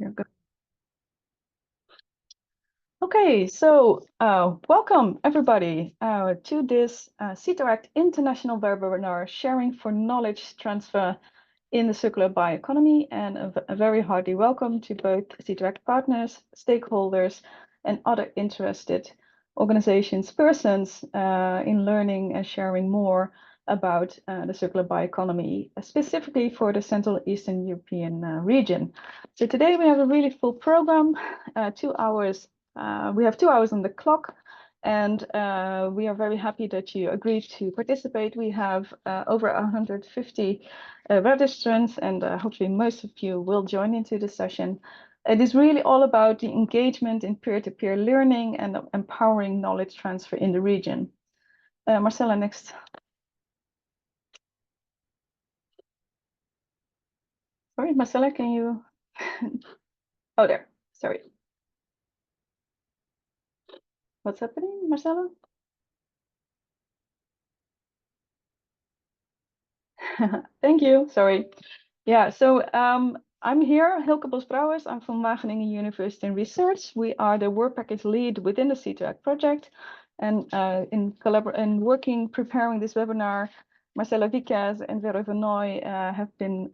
You're good. Okay, so welcome everybody to this CEE2ACT International Webinar Sharing for Knowledge Transfer in the Circular Bioeconomy, and a very hearty welcome to both CEE2ACT partners, stakeholders, and other interested organizations, persons in learning and sharing more about the circular bioeconomy, specifically for the Central Eastern European region. So today we have a really full program, 2 hours. We have 2 hours on the clock, and we are very happy that you agreed to participate. We have over 150 registrants, and hopefully most of you will join into the session. It is really all about the engagement in peer-to-peer learning and empowering knowledge transfer in the region. Marcella, next. Sorry, Marcella, can you? Oh, there. Sorry. What's happening, Marcella? Thank you. Sorry. Yeah, so I'm here, Hilke Bos-Brouwers. I'm from Wageningen University Research. We are the work package lead within the CEE2ACT project. And in working, preparing this webinar, Marcella Viquez and Vero Vanoy have been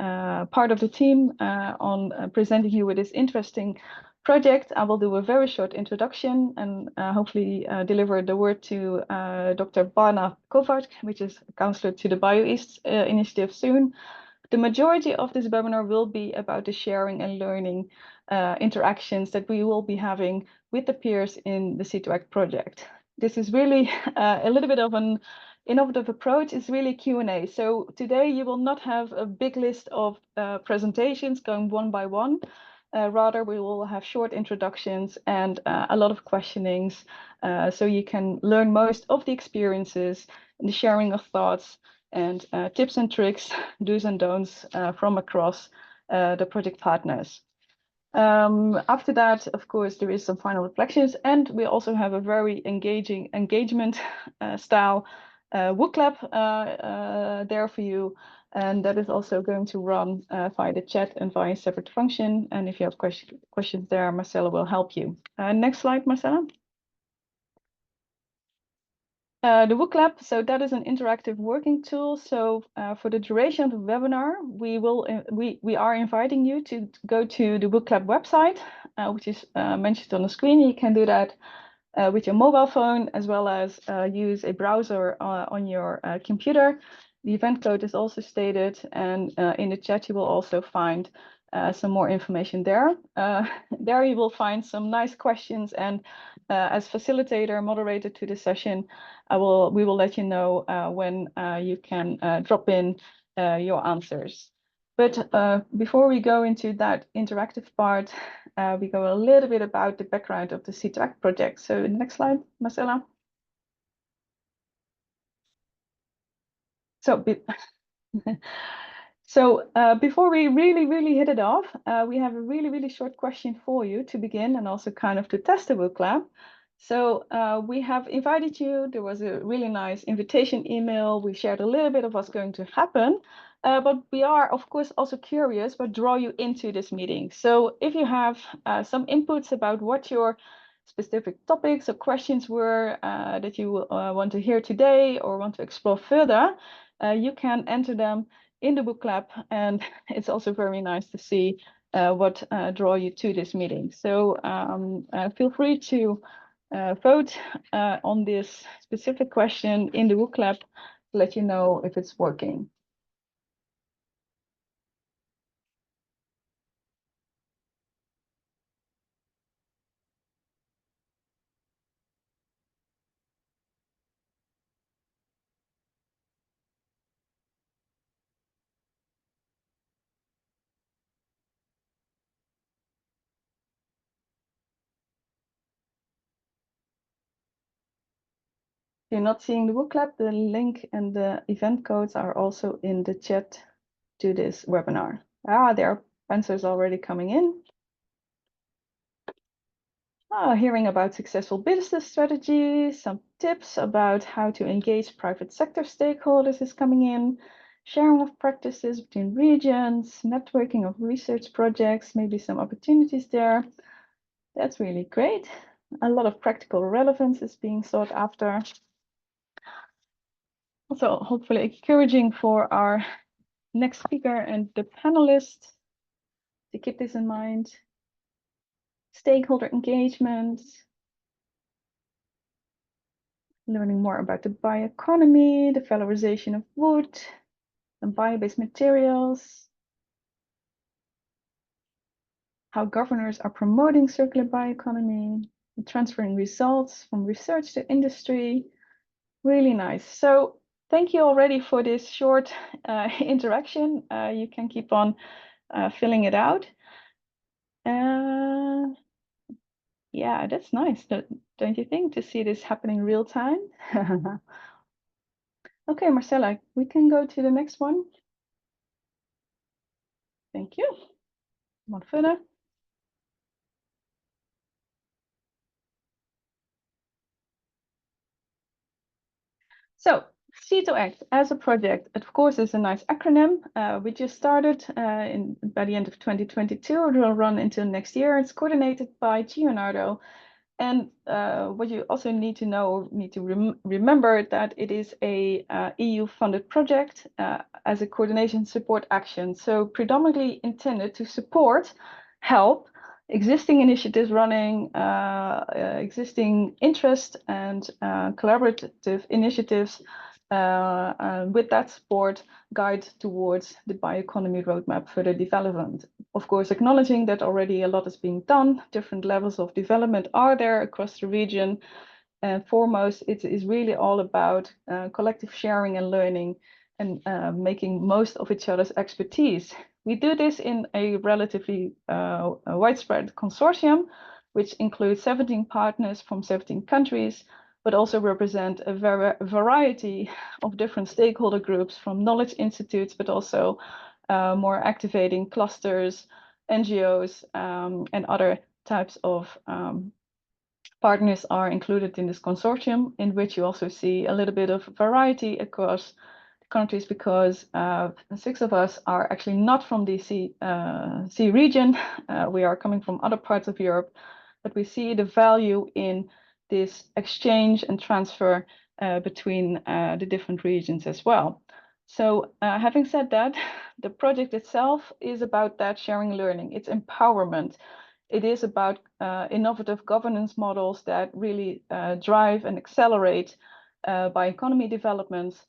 part of the team on presenting you with this interesting project. I will do a very short introduction and hopefully deliver the word to Dr. Bana Kovac, which is a counselor to the BioEast initiative soon. The majority of this webinar will be about the sharing and learning interactions that we will be having with the peers in the CEE2ACT project. This is really a little bit of an innovative approach. It's really Q&A. So today you will not have a big list of presentations going one by one. Rather, we will have short introductions and a lot of questionings, so you can learn most of the experiences and the sharing of thoughts and tips and tricks, do's and don'ts from across the project partners. After that, of course, there is some final reflections, and we also have a very engaging engagement style book lab there for you. And that is also going to run via the chat and via a separate function. And if you have questions there, Marcella will help you. Next slide, Marcella. The book lab, so that is an interactive working tool. So for the duration of the webinar, we are inviting you to go to the book lab website, which is mentioned on the screen. You can do that with your mobile phone, as well as use a browser on your computer. The event code is also stated, and in the chat you will also find some more information there. There you will find some nice questions, and as facilitator, moderator to the session, we will let you know when you can drop in your answers. But before we go into that interactive part, we go a little bit about the background of the CEE2ACT project. So next slide, Marcella. So, before we really hit it off, we have a really short question for you to begin, and also kind of to test the book lab. So we have invited you. There was a really nice invitation email. We shared a little bit of what's going to happen, but we are, of course, also curious what draw you into this meeting. So if you have some inputs about what your specific topics or questions were that you want to hear today or want to explore further, you can enter them in the book lab, and it's also very nice to see what draw you to this meeting. So feel free to vote on this specific question in the book lab to let you know if it's working. If you're not seeing the book lab, the link and the event codes are also in the chat to this webinar. There are answers already coming in. Hearing about successful business strategies, some tips about how to engage private sector stakeholders is coming in. sharing of practices between regions, networking of research projects, maybe some opportunities there. That's really great. A lot of practical relevance is being sought after. Also, hopefully encouraging for our next speaker and the panelists to keep this in mind. Stakeholder engagement, learning more about the bioeconomy, the valorization of wood and bio-based materials, how governors are promoting circular bioeconomy, and transferring results from research to industry. Really nice. So thank you already for this short interaction. You can keep on filling it out. Yeah, that's nice, don't you think, to see this happening real time? Okay, Marcella, we can go to the next one. Thank you. One further. So CEE2ACT as a project, of course, is a nice acronym. We just started by the end of 2022. It will run until next year. It's coordinated by Leonardo. And what you also need to know, remember that it is a EU-funded project as a coordination support action. So predominantly intended to support, help existing initiatives running, existing interest and collaborative initiatives with that support guide towards the bioeconomy roadmap further development. Of course, acknowledging that already a lot is being done, different levels of development are there across the region. And foremost, it is really all about collective sharing and learning and making most of each other's expertise. We do this in a relatively widespread consortium, which includes 17 partners from 17 countries, but also represent a variety of different stakeholder groups from knowledge institutes, but also more activating clusters, NGOs, and other types of partners are included in this consortium, in which you also see a little bit of variety across the countries, because 6 of us are actually not from the CEE region. We are coming from other parts of Europe, but we see the value in this exchange and transfer between the different regions as well. So having said that, the project itself is about that sharing learning. It's empowerment. It is about innovative governance models that really drive and accelerate bioeconomy developments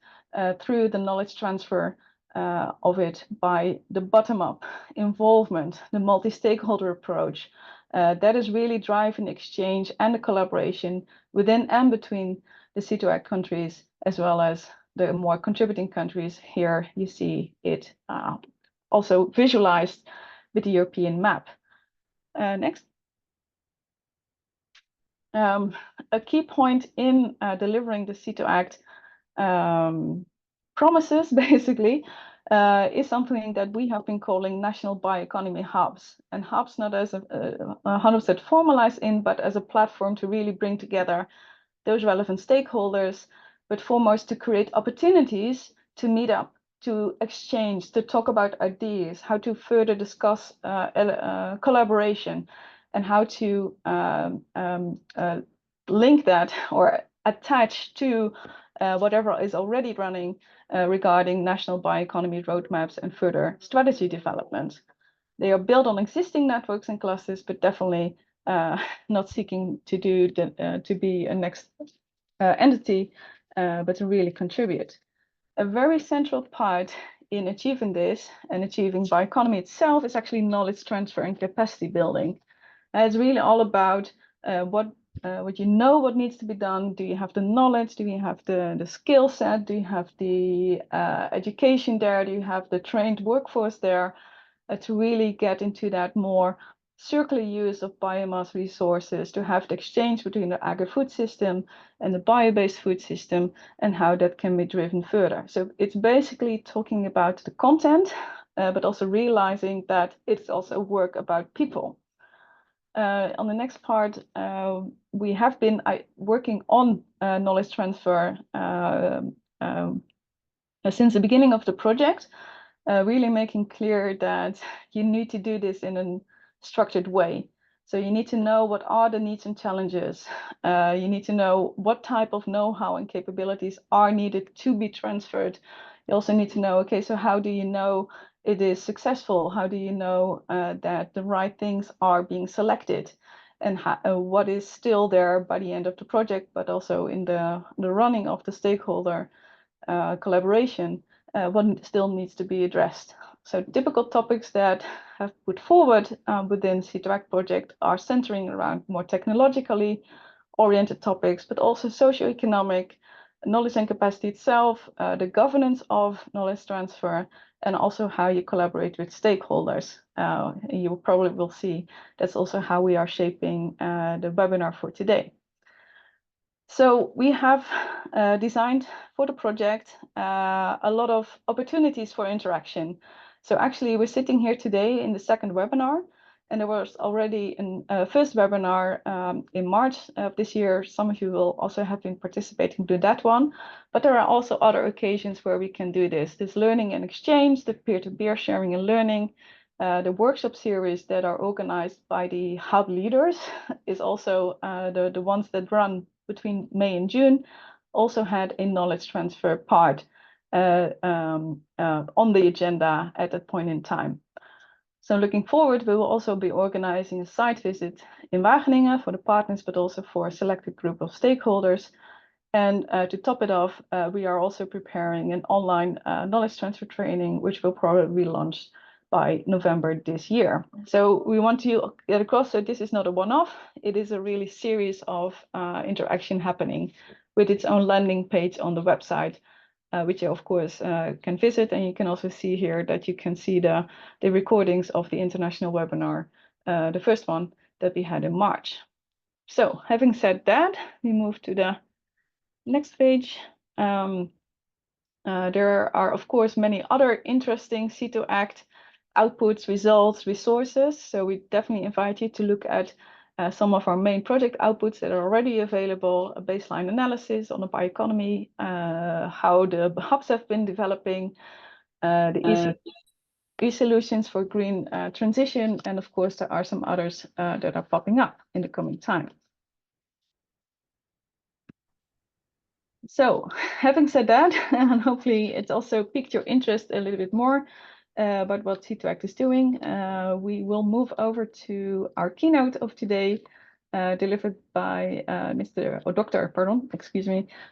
through the knowledge transfer of it by the bottom-up involvement, the multi-stakeholder approach. That is really driving exchange and the collaboration within and between the CEE2ACT countries, as well as the more contributing countries. Here you see it also visualized with the European map. Next. A key point in delivering the CEE2ACT promises, basically, is something that we have been calling national bioeconomy hubs. And hubs not as a 100% formalized in, but as a platform to really bring together those relevant stakeholders, but foremost to create opportunities to meet up, to exchange, to talk about ideas, how to further discuss collaboration, and how to link that or attach to whatever is already running regarding national bioeconomy roadmaps and further strategy development. They are built on existing networks and clusters, but definitely not seeking to do to be a next entity, but to really contribute. A very central part in achieving this and achieving bioeconomy itself is actually knowledge transfer and capacity building. It's really all about what you know what needs to be done. Do you have the knowledge? Do you have the skill set? Do you have the education there? Do you have the trained workforce there to really get into that more circular use of biomass resources, to have the exchange between the agri-food system and the bio-based food system, and how that can be driven further. So it's basically talking about the content, but also realizing that it's also work about people. On the next part, we have been working on knowledge transfer since the beginning of the project, really making clear that you need to do this in a structured way. So you need to know what are the needs and challenges. You need to know what type of know-how and capabilities are needed to be transferred. You also need to know, okay, so how do you know it is successful? How do you know that the right things are being selected? And what is still there by the end of the project, but also in the running of the stakeholder collaboration, what still needs to be addressed. So typical topics that have put forward within CEE2ACT project are centering around more technologically oriented topics, but also socioeconomic, knowledge and capacity itself, the governance of knowledge transfer, and also how you collaborate with stakeholders. You probably will see that's also how we are shaping the webinar for today. So we have designed for the project a lot of opportunities for interaction. So actually we're sitting here today in the second webinar, and there was already a first webinar in March of this year. Some of you will also have been participating to that one, but there are also other occasions where we can do this learning and exchange, the peer-to-peer sharing and learning. The workshop series that are organized by the hub leaders is also the ones that run between May and June, also had a knowledge transfer part on the agenda at that point in time. So looking forward, we will also be organizing a site visit in Wageningen for the partners, but also for a selected group of stakeholders. And to top it off, we are also preparing an online knowledge transfer training, which will probably be launched by November this year. So we want to get across, so this is not a one-off, it is a really series of interaction happening with its own landing page on the website, which you of course can visit, and you can also see here that you can see the recordings of the international webinar, the first one that we had in March. So having said that, we move to the next page. There are of course many other interesting CEE2ACT outputs, results, resources. So we definitely invite you to look at some of our main project outputs that are already available, a baseline analysis on the bioeconomy, how the hubs have been developing, the e-solutions for green transition, and of course there are some others that are popping up in the coming time. So having said that, and hopefully it's also piqued your interest a little bit more about what CEE2ACT is doing, we will move over to our keynote of today, delivered by Dr.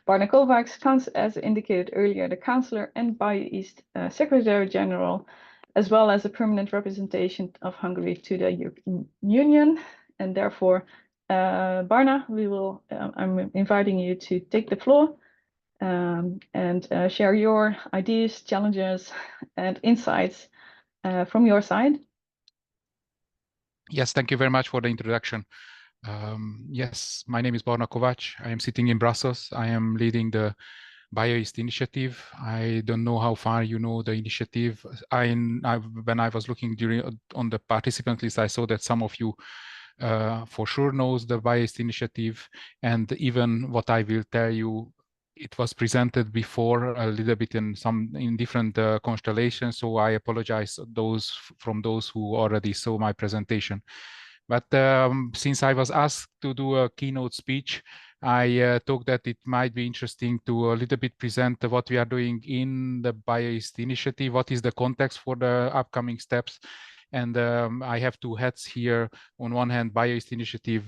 Barna Kovacs, as indicated earlier, the Councillor and BioEast Secretary General, as well as a permanent representation of Hungary to the European Union. And therefore, Barna, I'm inviting you to take the floor and share your ideas, challenges, and insights from your side. Yes, thank you very much for the introduction. Yes, my name is Barna Kovacs. I am sitting in Brussels. I am leading the BioEast initiative. I don't know how far you know the initiative. When I was looking on the participant list, I saw that some of you for sure knows the BioEast initiative, and even what I will tell you, it was presented before a little bit in different constellations, so I apologize from those who already saw my presentation. But since I was asked to do a keynote speech, I thought that it might be interesting to a little bit present what we are doing in the BioEast initiative, what is the context for the upcoming steps. And I have two hats here. On one hand, BioEast Initiative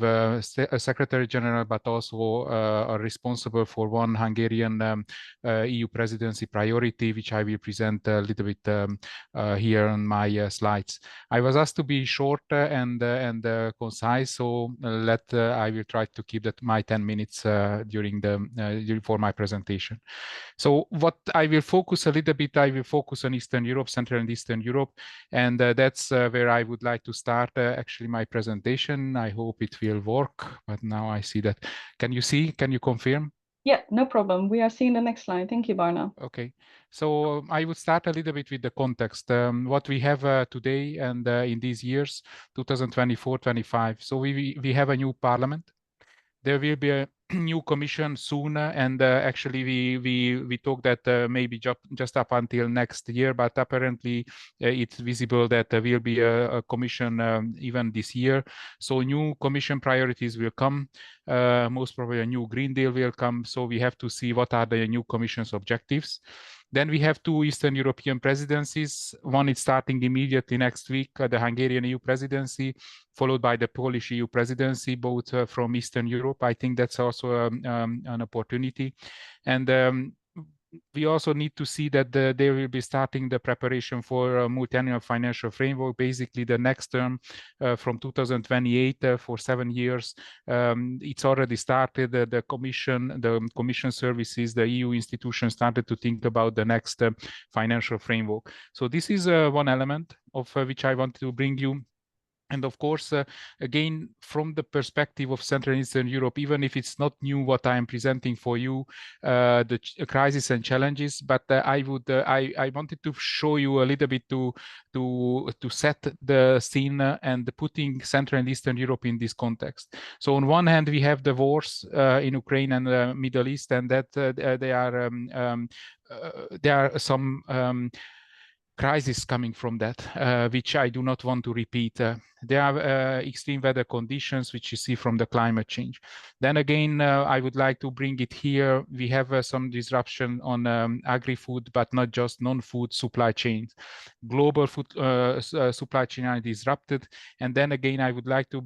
Secretary General, but also responsible for one Hungarian EU presidency priority, which I will present a little bit here on my slides. I was asked to be short and concise, so I will try to keep that my 10 minutes for my presentation. So what I will focus a little bit, I will focus on Eastern Europe, Central and Eastern Europe, and that's where I would like to start actually my presentation. I hope it will work, but now I see that. Can you see? Can you confirm? Yeah, no problem. We are seeing the next slide. Thank you, Barna. Okay, so I would start a little bit with the context, what we have today and in these years, 2024-25. So we have a new parliament. There will be new commission soon, and actually we talked that maybe just up until next year, but apparently it's visible that there will be a commission even this year. So new commission priorities will come. Most probably a new Green Deal will come. So we have to see what are the new commission's objectives. Then we have 2 Eastern European presidencies. One is starting immediately next week, the Hungarian EU presidency, followed by the Polish EU presidency, both from Eastern Europe. I think that's also an opportunity. And we also need to see that they will be starting the preparation for a multi-annual financial framework, basically the next term from 2028 for 7 years. It's already started. The commission services, the EU institutions started to think about the next financial framework. So this is one element of which I want to bring you. And of course, again, from the perspective of Central and Eastern Europe, even if it's not new what I'm presenting for you, the crisis and challenges, but I wanted to show you a little bit to set the scene and putting Central and Eastern Europe in this context. So on one hand, we have the wars in Ukraine and the Middle East, and that there are some crisis coming from that, which I do not want to repeat. There are extreme weather conditions, which you see from the climate change. Then again, I would like to bring it here. We have some disruption on agri-food, but not just non-food supply chains. Global food supply chain are disrupted. And then again, I would like to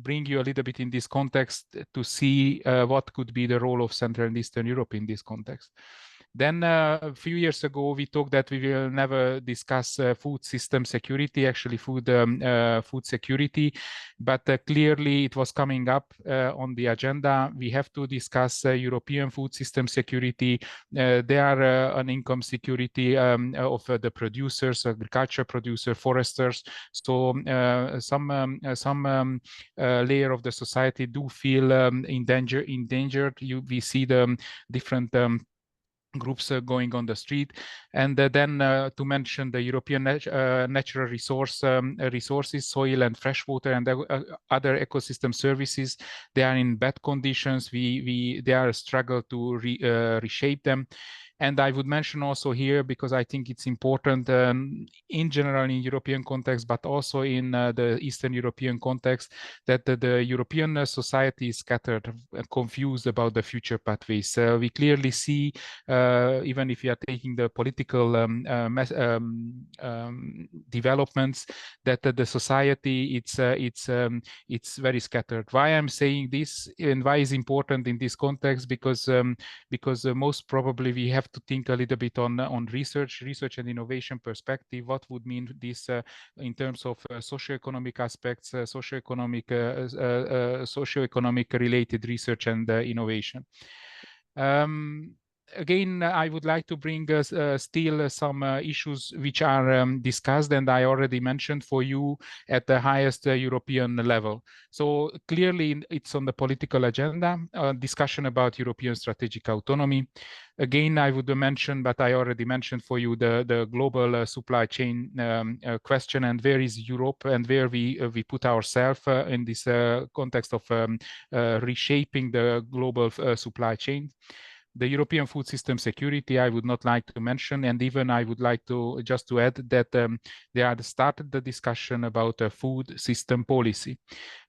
bring you a little bit in this context to see what could be the role of Central and Eastern Europe in this context. Then a few years ago, we talked that we will never discuss food system security, actually food security, but clearly it was coming up on the agenda. We have to discuss European food system security. There are an income security of the producers, agriculture producer, foresters. So some layer of the society do feel endangered. We see the different groups going on the street. And then to mention the European natural resources, soil and freshwater, and other ecosystem services, they are in bad conditions. They are a struggle to reshape them. And I would mention also here, because I think it's important in general in European context, but also in the Eastern European context, that the European society is scattered and confused about the future pathways. We clearly see, even if you are taking the political developments, that the society it's very scattered. Why I'm saying this and why is important in this context? Because most probably we have to think a little bit on research and innovation perspective. What would mean this in terms of socioeconomic aspects, socioeconomic related research and innovation. Again, I would like to bring still some issues which are discussed, and I already mentioned for you at the highest European level. So clearly it's on the political agenda, discussion about European strategic autonomy. Again, I would mention, but I already mentioned for you the global supply chain question, and where is Europe and where we put ourselves in this context of reshaping the global supply chain. The European food system security, I would not like to mention, and even I would like to just to add that they had started the discussion about a food system policy.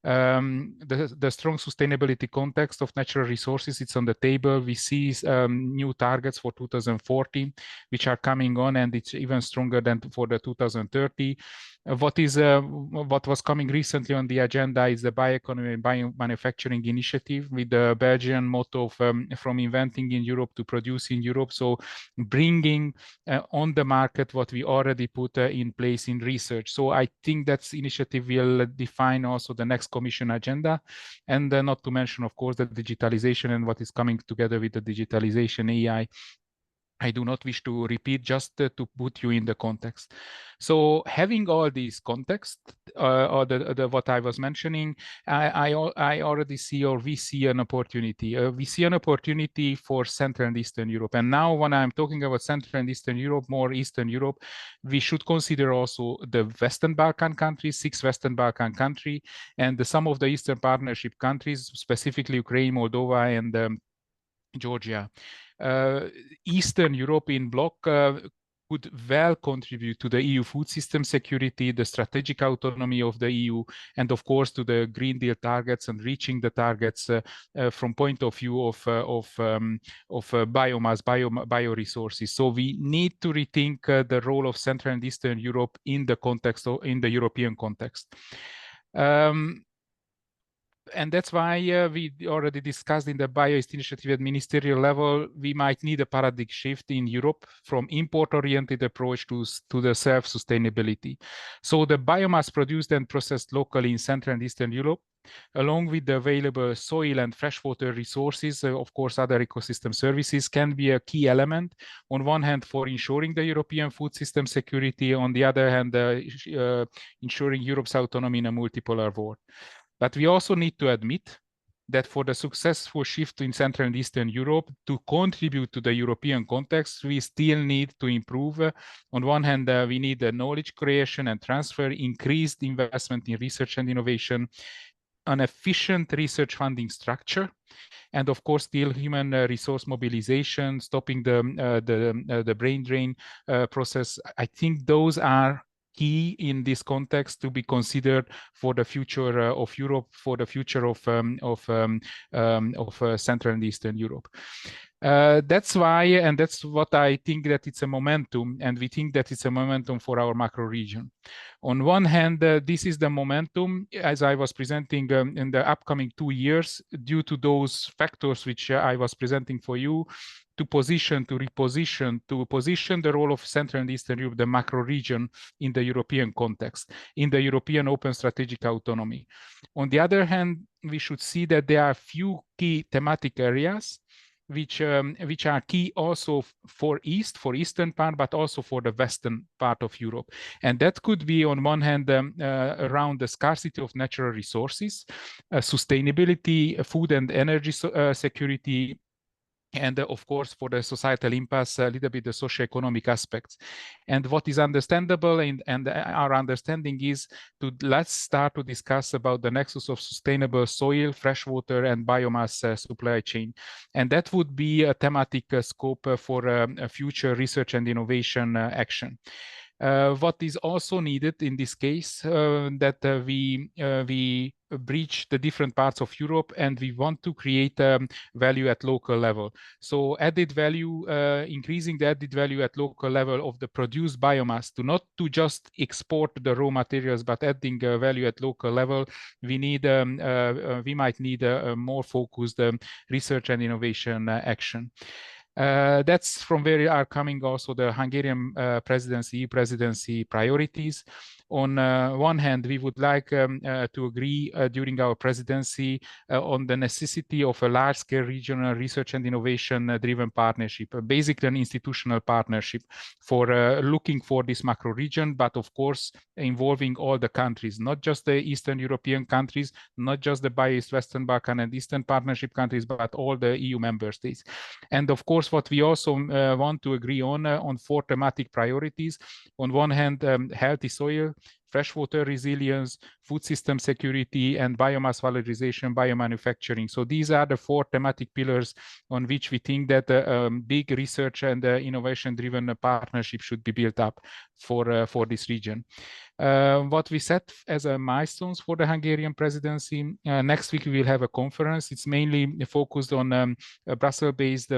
The strong sustainability context of natural resources, it's on the table. We see new targets for 2040, which are coming on, and it's even stronger than for the 2030. What was coming recently on the agenda is the Bioeconomy and Biomanufacturing Initiative, with the Belgian motto of, from inventing in Europe to produce in Europe. So bringing on the market what we already put in place in research. So I think that initiative will define also the next Commission agenda, and not to mention, of course, the digitalization and what is coming together with the digitalization, AI. I do not wish to repeat, just to put you in the context. So having all these context, or the what I was mentioning, I already see, or we see an opportunity. We see an opportunity for Central and Eastern Europe. And now when I'm talking about Central and Eastern Europe, more Eastern Europe, we should consider also the Western Balkan countries, 6 Western Balkan countries, and some of the Eastern Partnership countries, specifically Ukraine, Moldova, and Georgia. Eastern European bloc could well contribute to the EU food system security, the strategic autonomy of the EU, and of course to the Green Deal targets and reaching the targets from point of view of biomass, bioresources. So we need to rethink the role of Central and Eastern Europe in the context in the European context. And that's why we already discussed in the BioEast initiative at ministerial level, we might need a paradigm shift in Europe from import-oriented approach to the self-sustainability. So the biomass produced and processed locally in Central and Eastern Europe, along with the available soil and freshwater resources, of course, other ecosystem services, can be a key element, on one hand, for ensuring the European food system security, on the other hand, ensuring Europe's autonomy in a multipolar world. But we also need to admit that for the successful shift in Central and Eastern Europe to contribute to the European context, we still need to improve. On one hand, we need knowledge creation and transfer, increased investment in research and innovation, an efficient research funding structure, and of course, still human resource mobilization, stopping the brain drain process. I think those are key in this context to be considered for the future of Europe, for the future of Central and Eastern Europe. That's why, and that's what I think, that it's a momentum, and we think that it's a momentum for our macro region. On one hand, this is the momentum, as I was presenting in the upcoming 2 years, due to those factors which I was presenting for you, to position the role of Central and Eastern Europe, the macro region, in the European context, in the European open strategic autonomy. On the other hand, we should see that there are few key thematic areas which are key also for Eastern part, but also for the Western part of Europe. And that could be, on one hand, around the scarcity of natural resources, sustainability, food and energy security, and of course, for the societal impasse, a little bit the socio-economic aspects. And what is understandable, and our understanding is let's start to discuss about the nexus of sustainable soil, freshwater, and biomass supply chain. And that would be a thematic scope for a future research and innovation action. What is also needed in this case, that we breach the different parts of Europe, and we want to create value at local level. So added value, increasing the added value at local level of the produced biomass, not to just export the raw materials, but adding value at local level. We might need a more focused research and innovation action. That's from where are coming also the Hungarian presidency priorities. On one hand, we would like to agree during our presidency on the necessity of a large-scale regional research and innovation-driven partnership, basically an institutional partnership for looking for this macro region, but of course involving all the countries, not just the Eastern European countries, not just the BioEast, Western Balkan and Eastern Partnership countries, but all the EU member states. And of course, what we also want to agree on 4 thematic priorities. On one hand, healthy soil, freshwater resilience, food system security, and biomass valorization, biomanufacturing. So these are the 4 thematic pillars on which we think that big research and innovation-driven partnership should be built up for this region. What we set as a milestones for the Hungarian presidency, next week we will have a conference. It's mainly focused on Brussels-based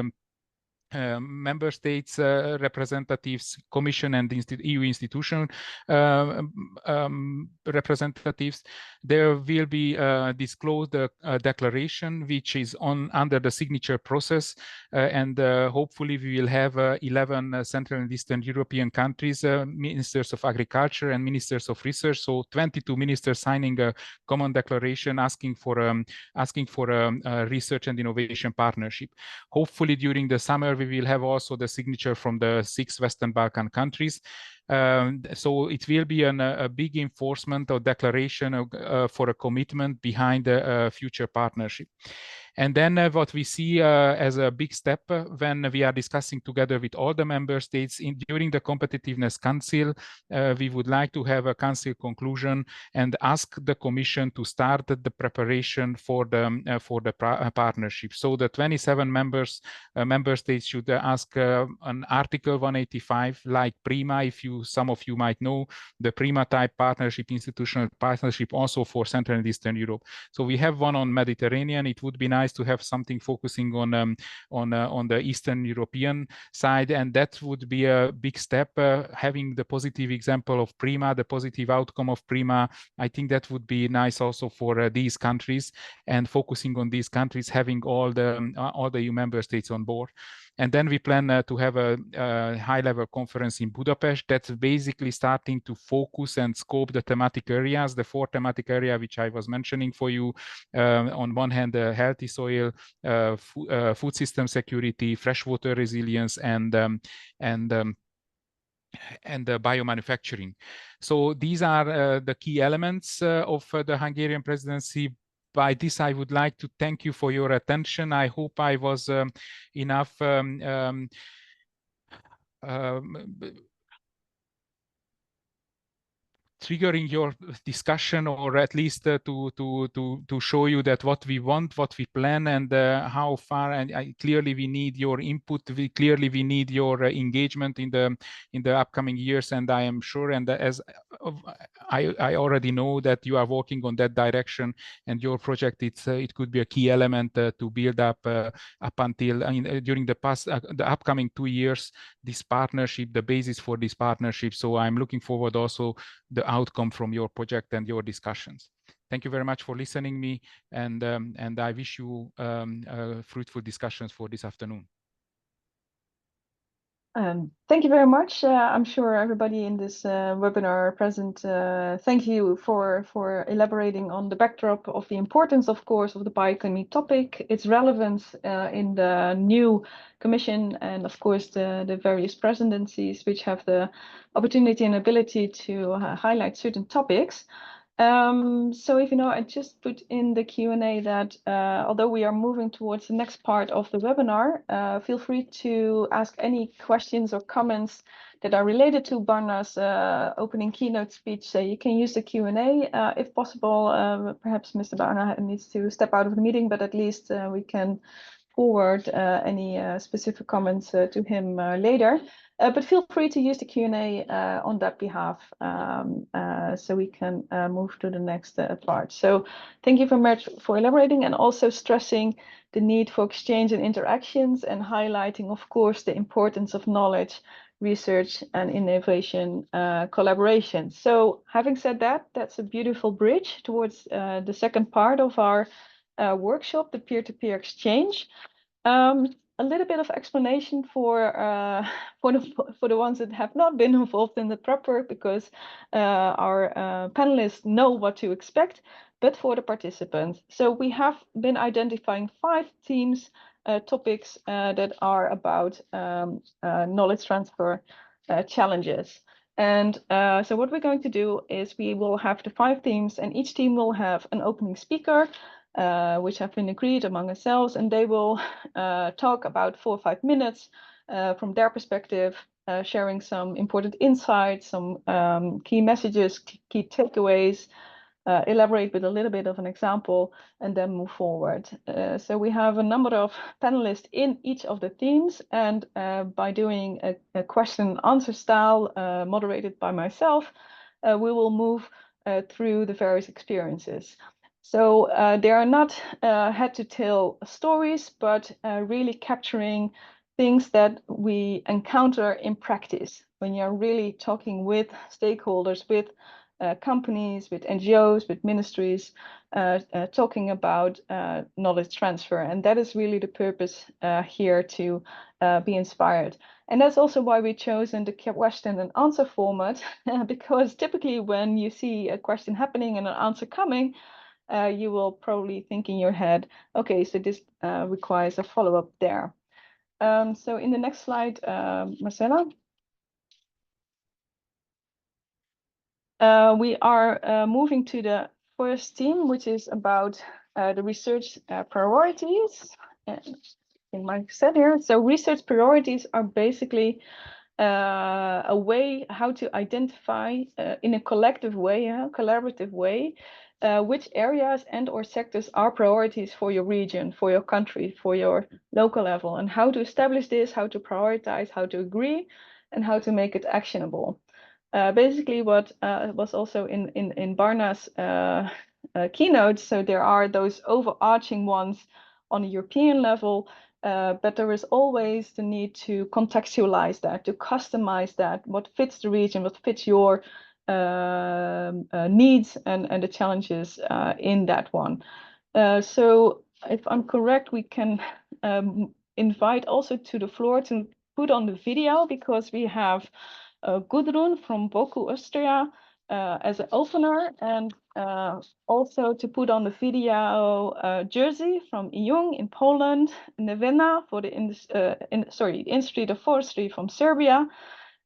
member states, representatives, Commission and EU institution representatives. There will be disclosed a declaration which is under the signature process, and hopefully we will have 11 Central and Eastern European countries, ministers of agriculture and ministers of research, so 22 ministers signing a common declaration asking for a research and innovation partnership. Hopefully during the summer we will have also the signature from the 6 Western Balkan countries. So it will be a big enforcement or declaration for a commitment behind the future partnership. And then what we see as a big step when we are discussing together with all the member states during the Competitiveness Council, we would like to have a council conclusion and ask the Commission to start the preparation for the partnership. So the 27 member states should ask an Article 185 like PRIMA, if some of you might know, the PRIMA type partnership, institutional partnership also for Central and Eastern Europe. So we have one on Mediterranean. It would be nice to have something focusing on the Eastern European side, and that would be a big step. Having the positive example of PRIMA, the positive outcome of PRIMA, I think that would be nice also for these countries, and focusing on these countries, having all the EU member states on board. And then we plan to have a high-level conference in Budapest that's basically starting to focus and scope the thematic areas, the 4 thematic areas which I was mentioning for you. On one hand, healthy soil, food system security, freshwater resilience, and biomanufacturing. So these are the key elements of the Hungarian presidency. By this, I would like to thank you for your attention. I hope I was enough triggering your discussion, or at least to show you that what we want, what we plan, and how far. And clearly we need your input. Clearly we need your engagement in the upcoming years. And I am sure, and as I already know that you are working on that direction, and your project it could be a key element to build up until during the upcoming 2 years, this partnership, the basis for this partnership. So I'm looking forward also the outcome from your project and your discussions. Thank you very much for listening me, and I wish you fruitful discussions for this afternoon. Thank you very much. I'm sure everybody in this webinar present, thank you for elaborating on the backdrop of the importance, of course, of the bioeconomy topic, its relevance in the new Commission, and of course the various presidencies which have the opportunity and ability to highlight certain topics. So if you know, I just put in the Q&A that although we are moving towards the next part of the webinar, feel free to ask any questions or comments that are related to Barna's opening keynote speech. So you can use the Q&A if possible. Perhaps Mr. Barna needs to step out of the meeting, but at least we can forward any specific comments to him later. But feel free to use the Q&A on that behalf, so we can move to the next part. So thank you very much for elaborating, and also stressing the need for exchange and interactions, and highlighting, of course, the importance of knowledge, research, and innovation collaboration. So having said that, that's a beautiful bridge towards the second part of our workshop, the peer-to-peer exchange. A little bit of explanation for the ones that have not been involved in the prep work, because our panelists know what to expect, but for the participants. So we have been identifying 5 themes, topics that are about knowledge transfer challenges. And so what we're going to do is we will have the 5 themes, and each team will have an opening speaker, which have been agreed among ourselves, and they will talk about 4 or 5 minutes from their perspective, sharing some important insights, some key messages, key takeaways, elaborate with a little bit of an example, and then move forward. So we have a number of panelists in each of the themes, and by doing a question and answer style moderated by myself, we will move through the various experiences. So they are not head-to-tail stories, but really capturing things that we encounter in practice when you're really talking with stakeholders, with companies, with NGOs, with ministries, talking about knowledge transfer. And that is really the purpose here, to be inspired. And that's also why we chosen the question and answer format, because typically when you see a question happening and an answer coming, you will probably think in your head, okay, so this requires a follow-up there. So in the next slide, Marcella. We are moving to the first theme, which is about the research priorities. In my set here, so research priorities are basically a way how to identify in a collective way, collaborative way, which areas and or sectors are priorities for your region, for your country, for your local level, and how to establish this, how to prioritize, how to agree, and how to make it actionable. Basically what was also in Barna's keynote, so there are those overarching ones on a European level, but there is always the need to contextualize that, to customize that, what fits the region, what fits your needs and the challenges in that one. So if I'm correct, we can invite also to the floor to put on the video, because we have Gudrun from Boku, Austria, as an opener, and also to put on the video Jerzy from Jung in Poland, Nevena for the Institute of Forestry from Serbia,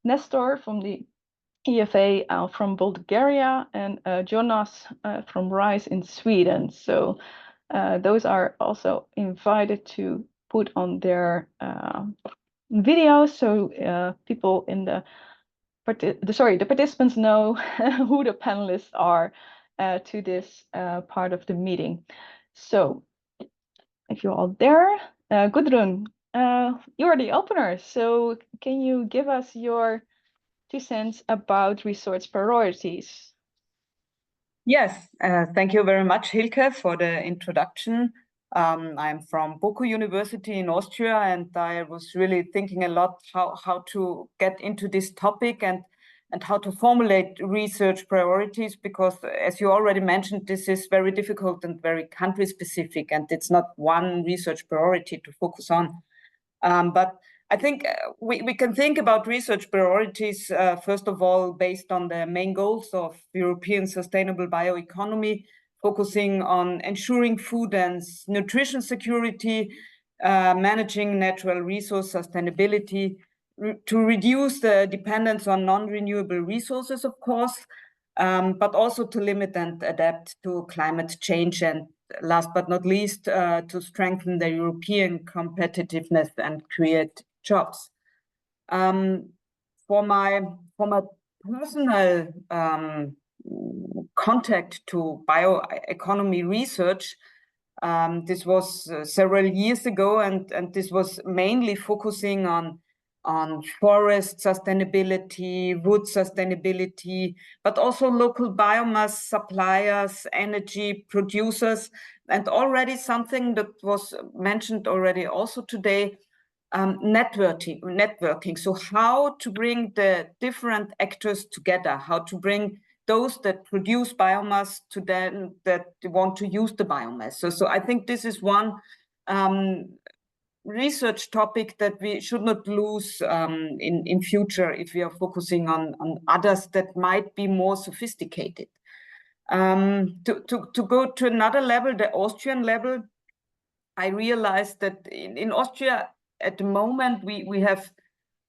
Nestor from the EFA from Bulgaria, and Jonas from RISE in Sweden. So those are also invited to put on their videos, so people in the participants know who the panelists are to this part of the meeting. So if you're all there, Gudrun, you're the opener. So can you give us your 2 cents about research priorities? Yes, thank you very much, Hilke, for the introduction. I'm from Boku University in Austria, and I was really thinking a lot how to get into this topic and how to formulate research priorities, because as you already mentioned, this is very difficult and very country specific, and it's not one research priority to focus on. But I think we can think about research priorities, first of all, based on the main goals of European sustainable bioeconomy, focusing on ensuring food and nutrition security, managing natural resource sustainability, to reduce the dependence on non-renewable resources, of course, but also to limit and adapt to climate change, and last but not least, to strengthen the European competitiveness and create jobs. For my personal contact to bioeconomy research, this was several years ago, and this was mainly focusing on forest sustainability, wood sustainability, but also local biomass suppliers, energy producers, and already something that was mentioned already also today, networking. So how to bring the different actors together, how to bring those that produce biomass to them that want to use the biomass. So I think this is one research topic that we should not lose in future if we are focusing on others that might be more sophisticated. To go to another level, the Austrian level, I realized that in Austria at the moment we have,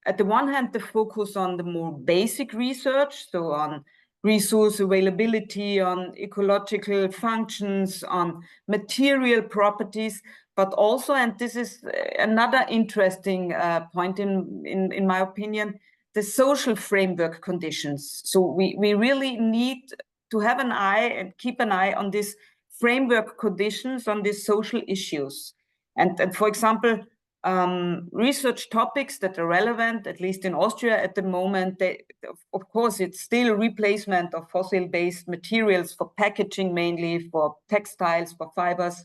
at the one hand, the focus on the more basic research, so on resource availability, on ecological functions, on material properties, but also, and this is another interesting point in my opinion, the social framework conditions. So we really need to have an eye and keep an eye on these framework conditions, on these social issues. And for example, research topics that are relevant, at least in Austria at the moment, of course, it's still replacement of fossil-based materials for packaging, mainly for textiles, for fibers,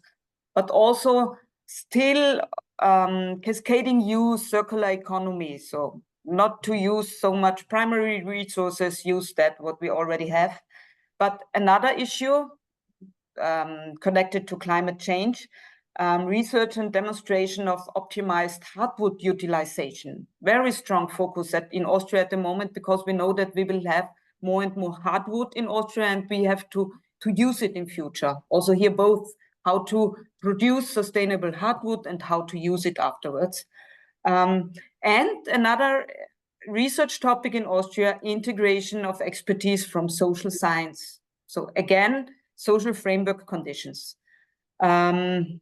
but also still cascading use, circular economy. So not to use so much primary resources, use that what we already have. But another issue connected to climate change, research and demonstration of optimized hardwood utilization. Very strong focus in Austria at the moment, because we know that we will have more and more hardwood in Austria, and we have to use it in future. Also here, both how to produce sustainable hardwood and how to use it afterwards. And another research topic in Austria, integration of expertise from social science. So again, social framework conditions. And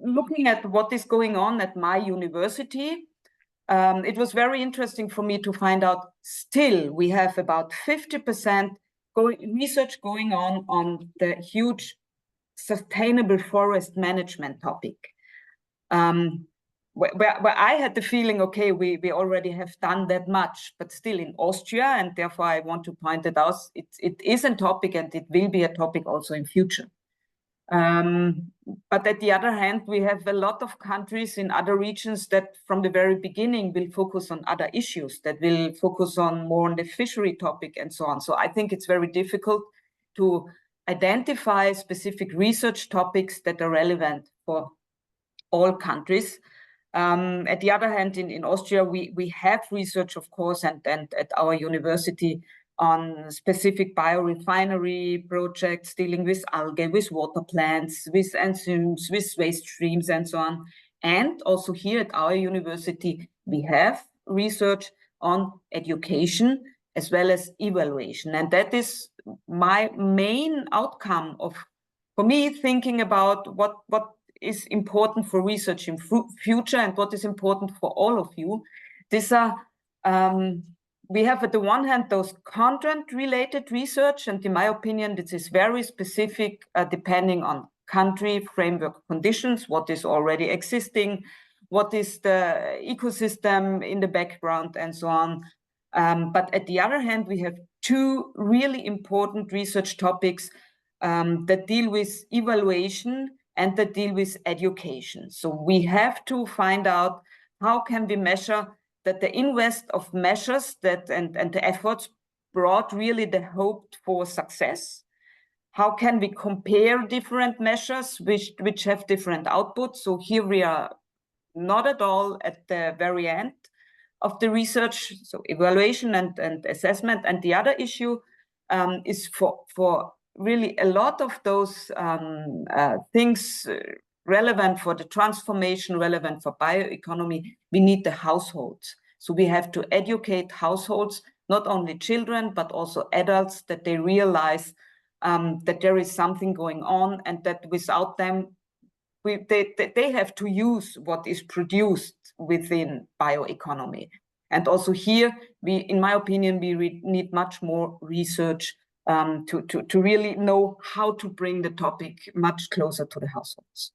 looking at what is going on at my university, it was very interesting for me to find out still we have about 50% research going on the huge sustainable forest management topic. Where I had the feeling, okay, we already have done that much, but still in Austria, and therefore I want to point it out, it is a topic and it will be a topic also in future. But at the other hand, we have a lot of countries in other regions that from the very beginning will focus on other issues, that will focus on more on the fishery topic and so on. So I think it's very difficult to identify specific research topics that are relevant for all countries. At the other hand, in Austria, we have research, of course, and at our university on specific biorefinery projects dealing with algae, with water plants, with enzymes, with waste streams, and so on. And also here at our university, we have research on education as well as evaluation. And that is my main outcome of, for me, thinking about what is important for research in future and what is important for all of you. These are, we have at the one hand those content-related research, and in my opinion, this is very specific depending on country framework conditions, what is already existing, what is the ecosystem in the background, and so on. But at the other hand, we have two really important research topics that deal with evaluation and that deal with education. So we have to find out how can we measure that the invest of measures that and the efforts brought really the hoped for success. How can we compare different measures which have different outputs? So here we are not at all at the very end of the research, so evaluation and assessment. And the other issue is for really a lot of those things relevant for the transformation, relevant for bioeconomy, we need the households. So we have to educate households, not only children, but also adults, that they realize that there is something going on and that without them, they have to use what is produced within bioeconomy. And also here, in my opinion, we need much more research to really know how to bring the topic much closer to the households.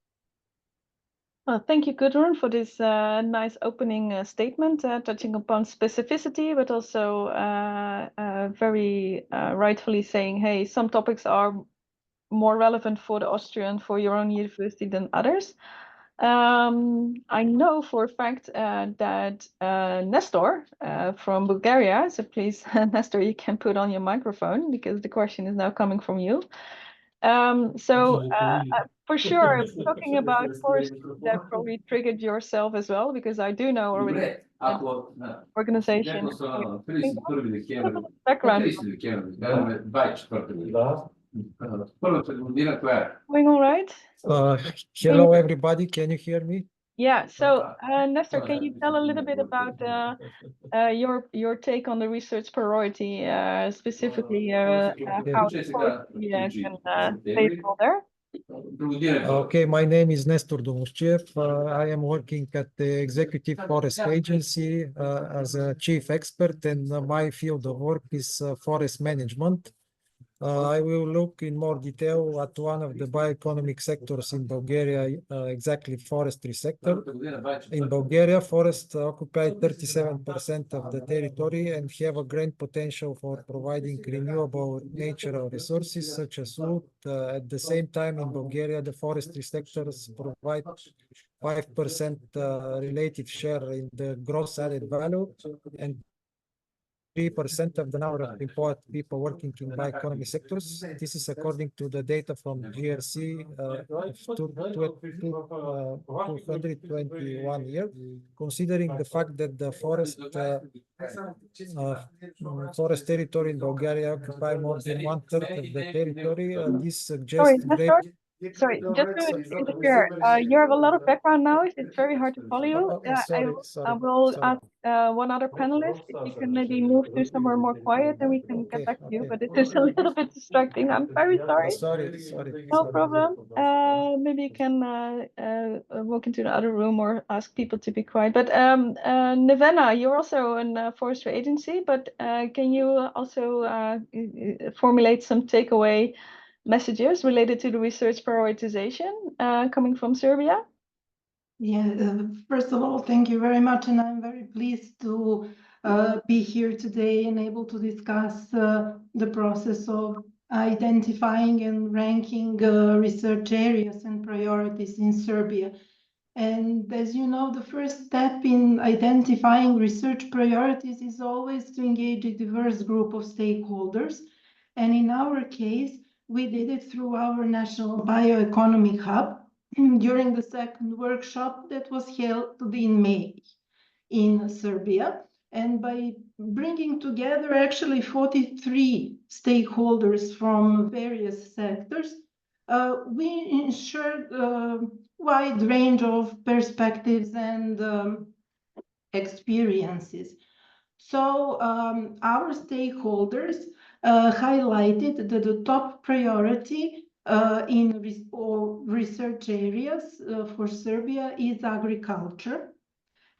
Well, thank you, Gudrun, for this nice opening statement, touching upon specificity, but also very rightfully saying, hey, some topics are more relevant for the Austrian, for your own university than others. I know for a fact that Nestor from Bulgaria, so please, Nestor, you can put on your microphone because the question is now coming from you. For sure, talking about forestry, that probably triggered yourself as well, because I do know already organization. Background. Going all right? Hello, everybody. Can you hear me? Yeah. So, Nestor, can you tell a little bit about your take on the research priority, specifically how forestry can play a role there? Okay, my name is Nestor Domuscev. I am working at the Executive Forest Agency as a chief expert, and my field of work is forest management. I will look in more detail at one of the bioeconomic sectors in Bulgaria, exactly forestry sector. In Bulgaria, forests occupy 37% of the territory and have a great potential for providing renewable natural resources such as wood. At the same time, in Bulgaria, the forestry sectors provide 5% relative share in the gross added value and 3% of the number of employed people working in bioeconomy sectors. This is according to the data from GRC 221 year. Considering the fact that the forest territory in Bulgaria occupy more than 1/3 of the territory, this suggests Sorry, just to interfere, you have a lot of background noise. It's very hard to follow you. I will ask one other panelist if you can maybe move to somewhere more quiet, and we can get back to you. But it is a little bit distracting. I'm very sorry. Sorry. No problem. Maybe you can walk into the other room or ask people to be quiet. But Nevena, you're also a forestry agency, but can you also formulate some takeaway messages related to the research prioritization coming from Serbia? Yeah, first of all, thank you very much, and I'm very pleased to be here today and able to discuss the process of identifying and ranking research areas and priorities in Serbia. And as you know, the first step in identifying research priorities is always to engage a diverse group of stakeholders. And in our case, we did it through our National Bioeconomy Hub during the second workshop that was held in May in Serbia. And by bringing together actually 43 stakeholders from various sectors, we ensured a wide range of perspectives and experiences. So our stakeholders highlighted that the top priority in research areas for Serbia is agriculture.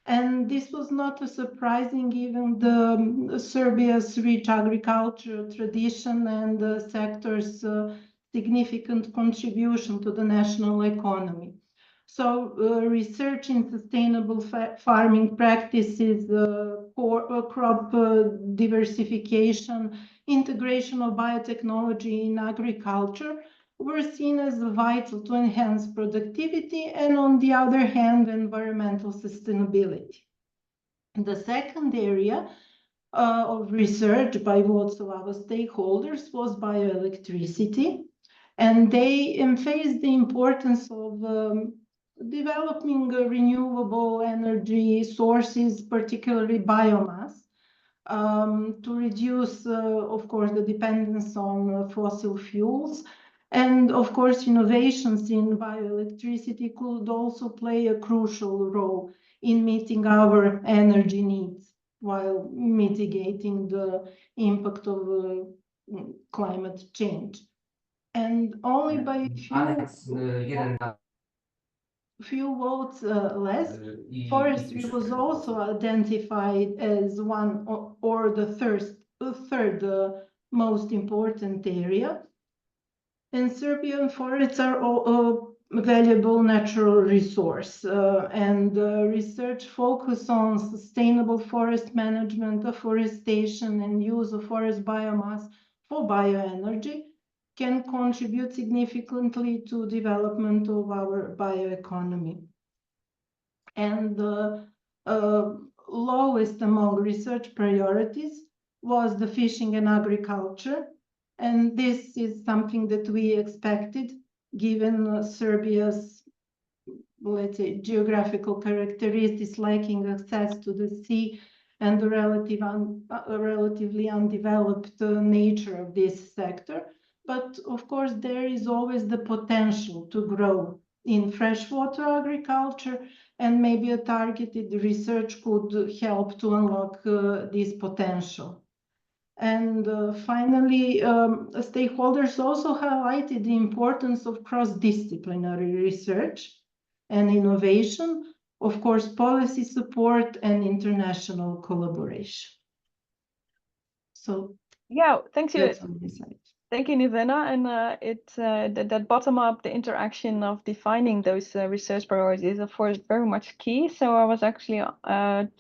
And this was not a surprising given the Serbia's rich agricultural tradition and the sector's significant contribution to the national economy. So research in sustainable farming practices, crop diversification, integration of biotechnology in agriculture were seen as vital to enhance productivity and, on the other hand, environmental sustainability. The second area of research by votes of our stakeholders was bioelectricity, and they emphasized the importance of developing renewable energy sources, particularly biomass, to reduce, of course, the dependence on fossil fuels. And of course, innovations in bioelectricity could also play a crucial role in meeting our energy needs while mitigating the impact of climate change. And only by few votes less, forestry was also identified as one or the third most important area. And Serbian forests are a valuable natural resource, and research focus on sustainable forest management, afforestation, and use of forest biomass for bioenergy can contribute significantly to development of our bioeconomy. And the lowest among research priorities was the fishing and agriculture. And this is something that we expected, given Serbia's, let's say, geographical characteristics, lacking access to the sea and the relatively undeveloped nature of this sector. But of course, there is always the potential to grow in freshwater agriculture, and maybe a targeted research could help to unlock this potential. And finally, stakeholders also highlighted the importance of cross-disciplinary research and innovation, of course, policy support and international collaboration. So yeah, thank you. That's on my side. Thank you, Nevena. And that bottom up, the interaction of defining those research priorities is, of course, very much key. So I was actually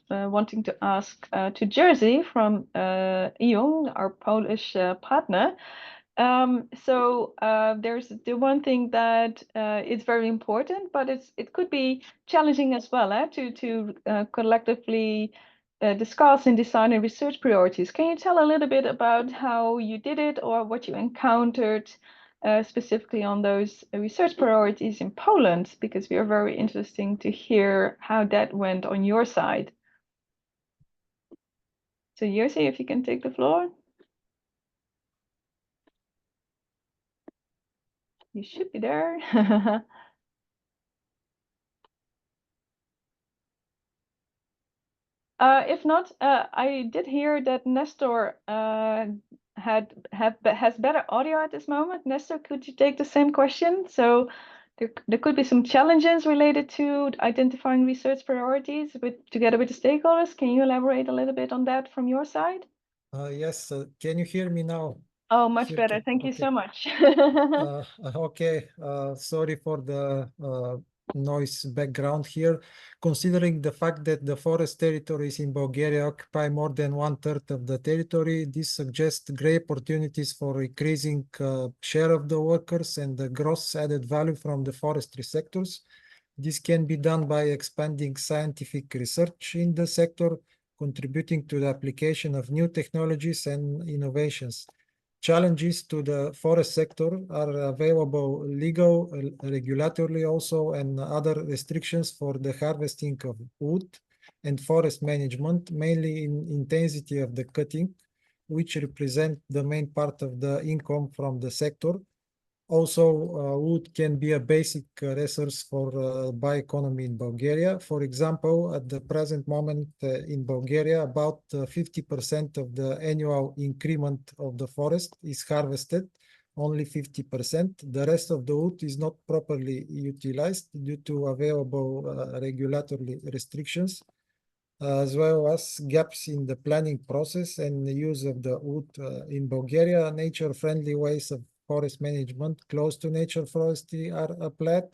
wanting to ask to Jerzy from EON, our Polish partner. So there's the one thing that is very important, but it could be challenging as well to collectively discuss and design a research priorities. Can you tell a little bit about how you did it or what you encountered specifically on those research priorities in Poland? Because we are very interested to hear how that went on your side. So Jerzy, if you can take the floor. You should be there. If not, I did hear that Nestor has better audio at this moment. Nestor, could you take the same question? So there could be some challenges related to identifying research priorities together with the stakeholders. Can you elaborate a little bit on that from your side? Yes, can you hear me now? Oh, much better. Thank you so much. Okay, sorry for the noise background here. Considering the fact that the forest territories in Bulgaria occupy more than 1/3 of the territory, this suggests great opportunities for increasing share of the workers and the gross added value from the forestry sectors. This can be done by expanding scientific research in the sector, contributing to the application of new technologies and innovations. Challenges to the forest sector are available legal, regulatory also, and other restrictions for the harvesting of wood and forest management, mainly in intensity of the cutting, which represent the main part of the income from the sector. Also, wood can be a basic resource for bioeconomy in Bulgaria. For example, at the present moment in Bulgaria, about 50% of the annual increment of the forest is harvested, only 50%. The rest of the wood is not properly utilized due to available regulatory restrictions, as well as gaps in the planning process and the use of the wood in Bulgaria. Nature-friendly ways of forest management close to nature forestry are applied.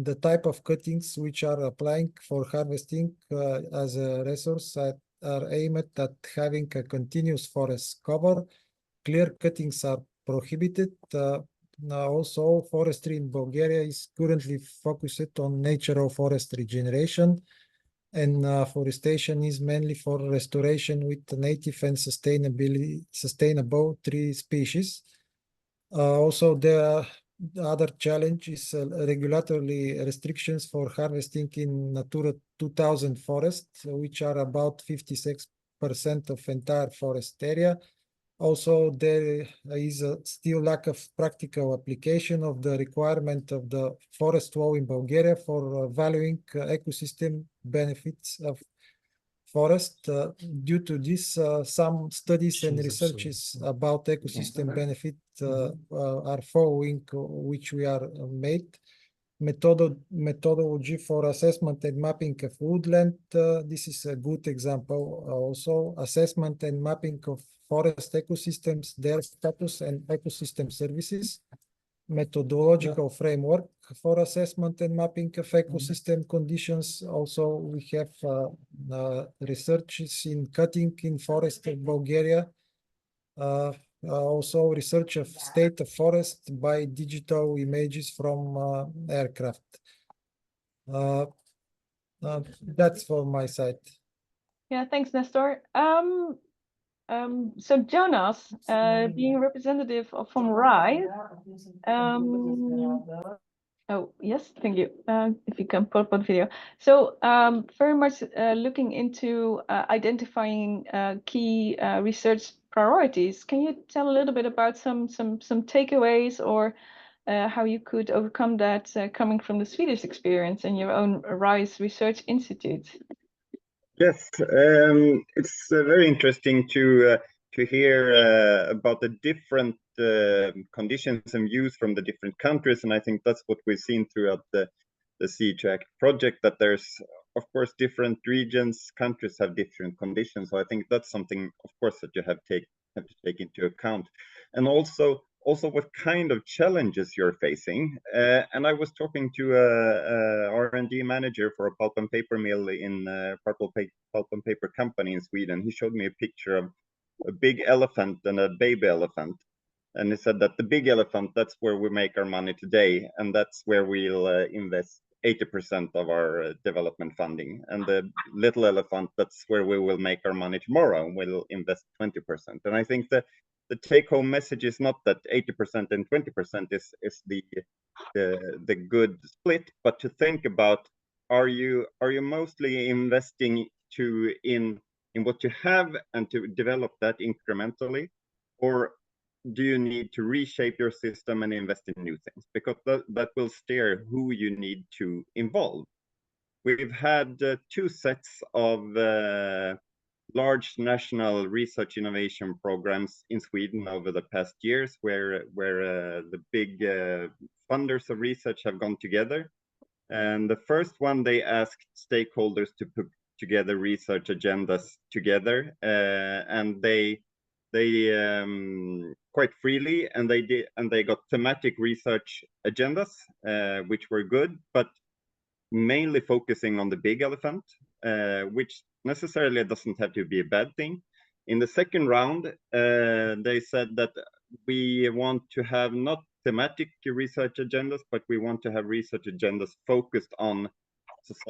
The type of cuttings which are applying for harvesting as a resource are aimed at having a continuous forest cover. Clear cuttings are prohibited. Also, forestry in Bulgaria is currently focused on natural forest regeneration, and forestation is mainly for restoration with native and sustainable tree species. Also, the other challenge is regulatory restrictions for harvesting in Natura 2000 forests, which are about 56% of entire forest area. Also, there is still lack of practical application of the requirement of the forest law in Bulgaria for valuing ecosystem benefits of forest. Due to this, some studies and researches about ecosystem benefit are following, which we are made. Methodology for assessment and mapping of woodland. This is a good example. Also, assessment and mapping of forest ecosystems, their status and ecosystem services. Methodological framework for assessment and mapping of ecosystem conditions. Also, we have researches in cutting in forest of Bulgaria. Also, research of state of forest by digital images from aircraft. That's for my side. Yeah, thanks, Nestor. So Jonas, being a representative from RISE, oh yes, thank you. If you can put up the video. So very much looking into identifying key research priorities. Can you tell a little bit about some takeaways or how you could overcome that coming from the Swedish experience and your own RISE Research Institute? Yes, it's very interesting to hear about the different conditions and views from the different countries, and I think that's what we've seen throughout the CEE2ACT project, that there's of course different regions, countries have different conditions. So I think that's something, of course, that you have to take into account, and also what kind of challenges you're facing. And I was talking to a R&D manager for a pulp and paper mill in pulp and paper company in Sweden. He showed me a picture of a big elephant and a baby elephant. And he said that the big elephant, that's where we make our money today. And that's where we'll invest 80% of our development funding. And the little elephant, that's where we will make our money tomorrow. And we'll invest 20%. And I think that the take-home message is not that 80% and 20% is the good split, but to think about, are you mostly investing in what you have and to develop that incrementally, or do you need to reshape your system and invest in new things? Because that will steer who you need to involve. We've had 2 sets of large national research innovation programs in Sweden over the past years, where the big funders of research have gone together. And the first one, they asked stakeholders to put together research agendas together, and they quite freely, and they got thematic research agendas, which were good, but mainly focusing on the big elephant, which necessarily doesn't have to be a bad thing. In the second round, they said that we want to have not thematic research agendas, but we want to have research agendas focused on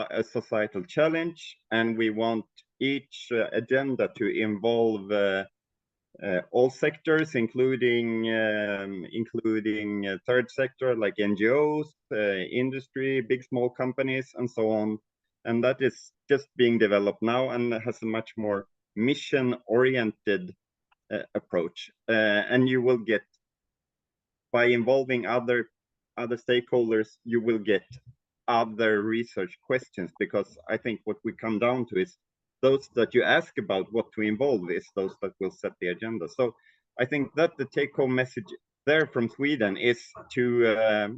a societal challenge, and we want each agenda to involve all sectors, including third sector like NGOs, industry, big small companies, and so on. And that is just being developed now and has a much more mission-oriented approach. And you will get, by involving other stakeholders, you will get other research questions, because I think what we come down to is those that you ask about what to involve is those that will set the agenda. So I think that the take-home message there from Sweden is to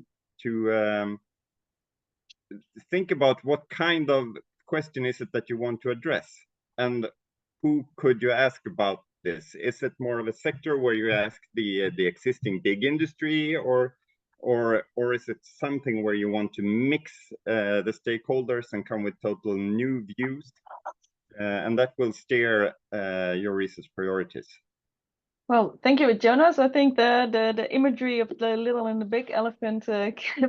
think about what kind of question is it that you want to address, and who could you ask about this? Is it more of a sector where you ask the existing big industry, or is it something where you want to mix the stakeholders and come with total new views? And that will steer your research priorities. Well, thank you, Jonas. I think the imagery of the little and the big elephant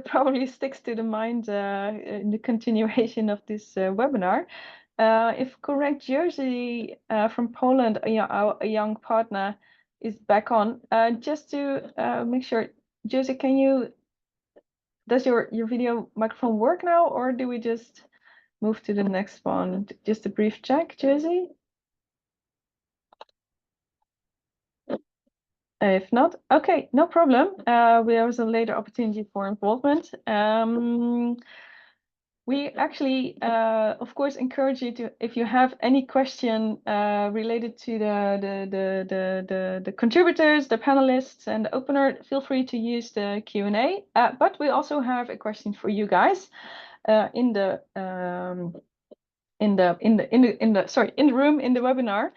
probably sticks to the mind in the continuation of this webinar. If correct, Jerzy from Poland, a young partner, is back on. Just to make sure, Jerzy, does your video microphone work now, or do we just move to the next one? Just a brief check, Jerzy. If not, okay, no problem. There is a later opportunity for involvement. We actually, of course, encourage you to, if you have any question related to the contributors, the panelists, and the opener, feel free to use the Q&A. But we also have a question for you guys in the room, in the webinar.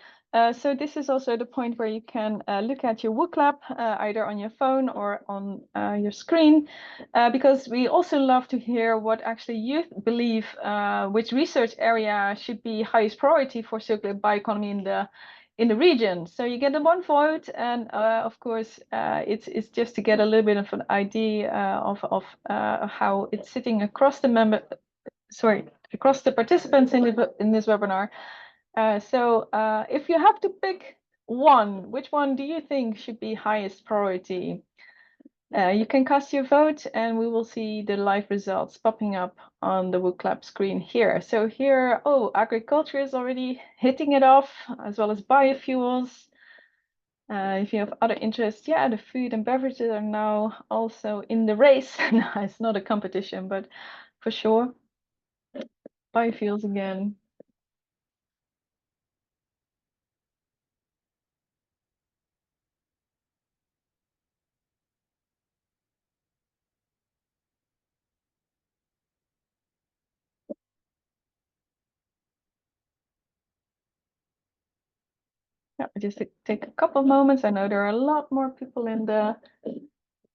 So this is also the point where you can look at your WooClap either on your phone or on your screen, because we also love to hear what actually you believe which research area should be highest priority for circular bioeconomy in the region. So you get the one vote, and of course it's just to get a little bit of an idea of how it's sitting across the across the participants in this webinar. So if you have to pick one, which one do you think should be highest priority? You can cast your vote, and we will see the live results popping up on the WooClap screen here. So here, agriculture is already hitting it off, as well as biofuels. If you have other interests, the food and beverages are now also in the race. No, it's not a competition, but for sure, biofuels again. Just take a couple of moments. I know there are a lot more people in the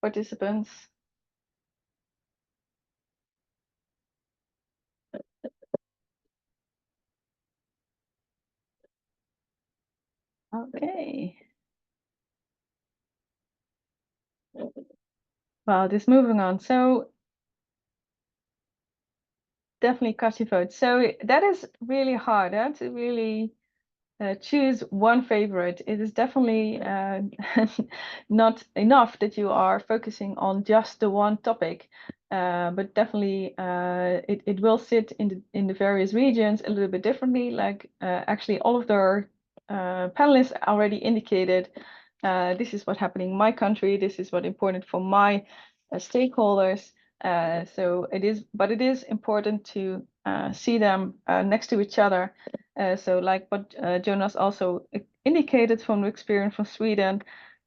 participants. Okay. Well, just moving on. So definitely cast your vote. So that is really hard to really choose one favorite. It is definitely not enough that you are focusing on just the one topic, but definitely it will sit in the various regions a little bit differently. Like actually all of the panelists already indicated this is what's happening in my country, this is what's important for my stakeholders. So it is important to see them next to each other. So like what Jonas also indicated from the experience from Sweden,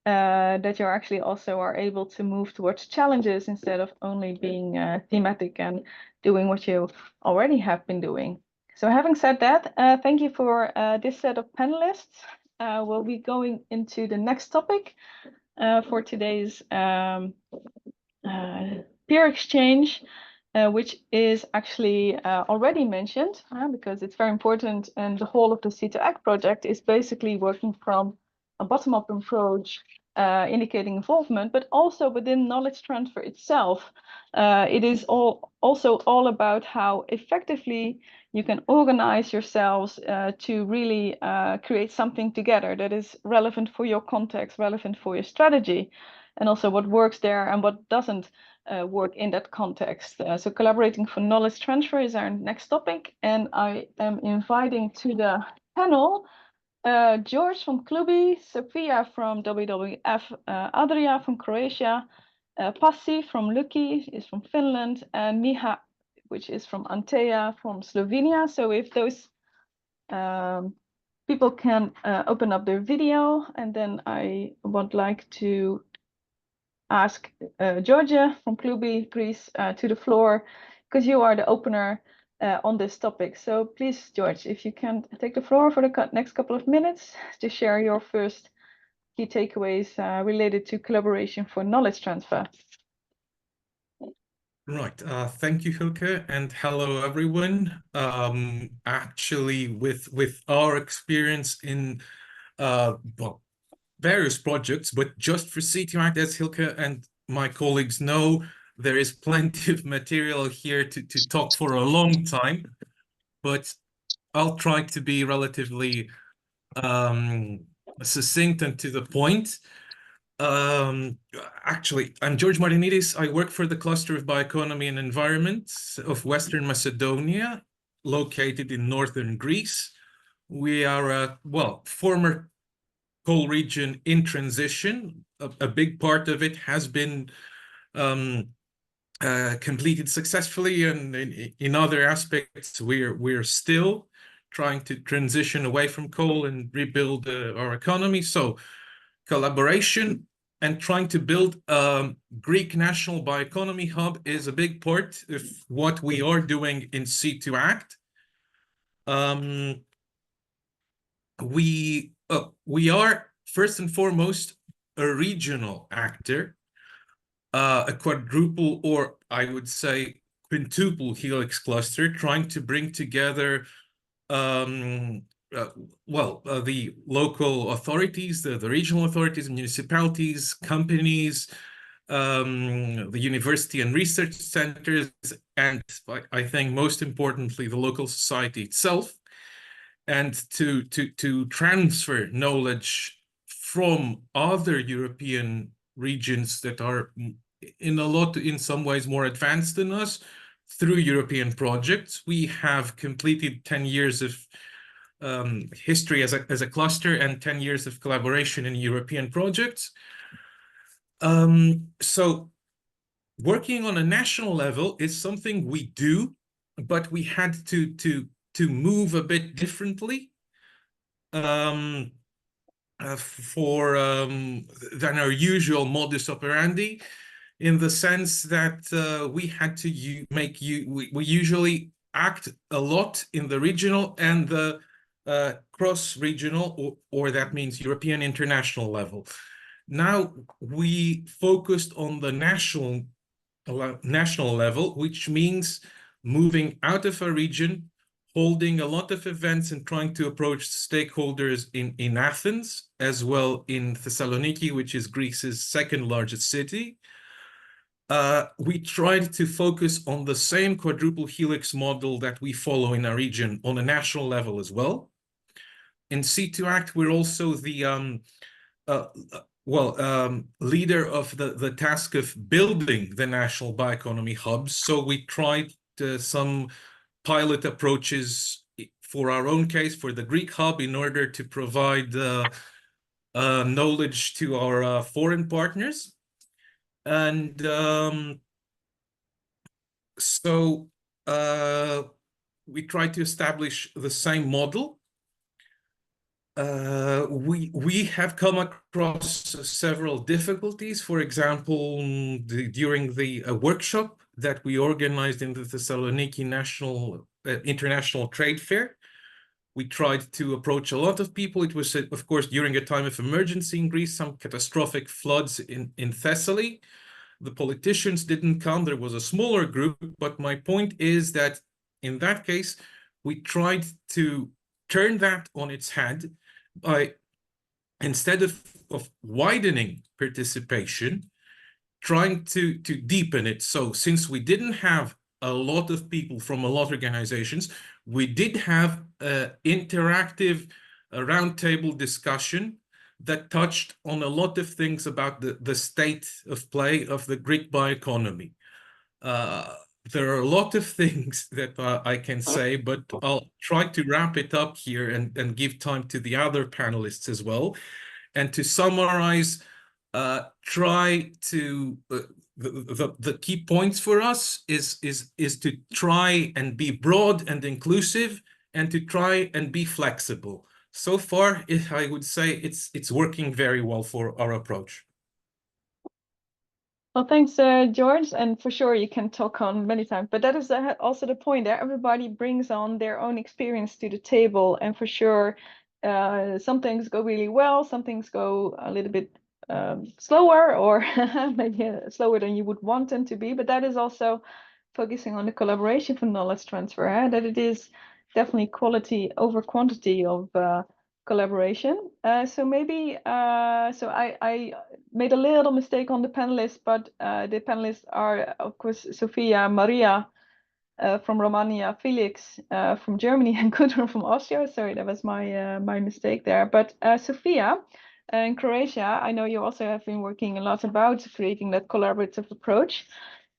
that you actually also are able to move towards challenges instead of only being thematic and doing what you already have been doing. So having said that, thank you for this set of panelists. We'll be going into the next topic for today's peer exchange, which is actually already mentioned because it's very important, and the whole of the CEE2ACT project is basically working from a bottom-up approach, indicating involvement, but also within knowledge transfer itself. It is also all about how effectively you can organize yourselves to really create something together that is relevant for your context, relevant for your strategy, and also what works there and what doesn't work in that context. So collaborating for knowledge transfer is our next topic, and I am inviting to the panel George from Klubi, Sofia from WWF, Adria from Croatia, Pasi from Luki is from Finland, and Miha, which is from Antea from Slovenia. So if those people can open up their video, and then I would like to ask Georgia from Klubi, Greece, to the floor, because you are the opener on this topic. So please, George, if you can take the floor for the next couple of minutes to share your first key takeaways related to collaboration for knowledge transfer. Right. Thank you, Hilke, and hello, everyone. Actually, with our experience in well, various projects, but just for CEE2ACT, as Hilke and my colleagues know, there is plenty of material here to talk for a long time, but I'll try to be relatively succinct and to the point. Actually, I'm George Martinidis. I work for the Cluster of Bioeconomy and Environment of Western Macedonia, located in northern Greece. We are a, well, former coal region in transition. A big part of it has been completed successfully, and in other aspects, we're still trying to transition away from coal and rebuild our economy. So collaboration and trying to build a Greek national bioeconomy hub is a big part of what we are doing in CEE2ACT. We are, first and foremost, a regional actor, a quadruple, or I would say quintuple helix cluster, trying to bring together the local authorities, the regional authorities, municipalities, companies, the university and research centers, and I think most importantly, the local society itself, and to transfer knowledge from other European regions that are in some ways more advanced than us through European projects. We have completed 10 years of history as a cluster and 10 years of collaboration in European projects. So working on a national level is something we do, but we had to move a bit differently than our usual modus operandi, in the sense that we had to we usually act a lot in the regional and the cross-regional, or that means European international level. Now we focused on the national level, which means moving out of a region, holding a lot of events and trying to approach stakeholders in Athens, as well in Thessaloniki, which is Greece's second largest city. We tried to focus on the same quadruple helix model that we follow in our region on a national level as well. In CEE2ACT, we're also the leader of the task of building the national bioeconomy hubs. So we tried some pilot approaches for our own case, for the Greek hub, in order to provide knowledge to our foreign partners. And so we try to establish the same model. We have come across several difficulties. For example, during the workshop that we organized in the Thessaloniki International Trade Fair, we tried to approach a lot of people. It was, of course, during a time of emergency in Greece, some catastrophic floods in Thessaly. The politicians didn't come. There was a smaller group, but my point is that in that case, we tried to turn that on its head by, instead of widening participation, trying to deepen it. So since we didn't have a lot of people from a lot of organizations, we did have an interactive roundtable discussion that touched on a lot of things about the state of play of the Greek bioeconomy. There are a lot of things that I can say, but I'll try to wrap it up here and give time to the other panelists as well. And to summarize, try to the key points for us is to try and be broad and inclusive, and to try and be flexible. So far, I would say it's working very well for our approach. Well, thanks, George, and for sure you can talk on many times, but that is also the point there. Everybody brings on their own experience to the table, and for sure, some things go really well, some things go a little bit slower, or maybe slower than you would want them to be, but that is also focusing on the collaboration for knowledge transfer, that it is definitely quality over quantity of collaboration. So maybe, so I made a little mistake on the panelists, but the panelists are, of course, Sofia, Maria from Romania, Felix from Germany, and Gudrun from Austria. Sorry, that was my mistake there. But Sofia, in Croatia, I know you also have been working a lot about creating that collaborative approach.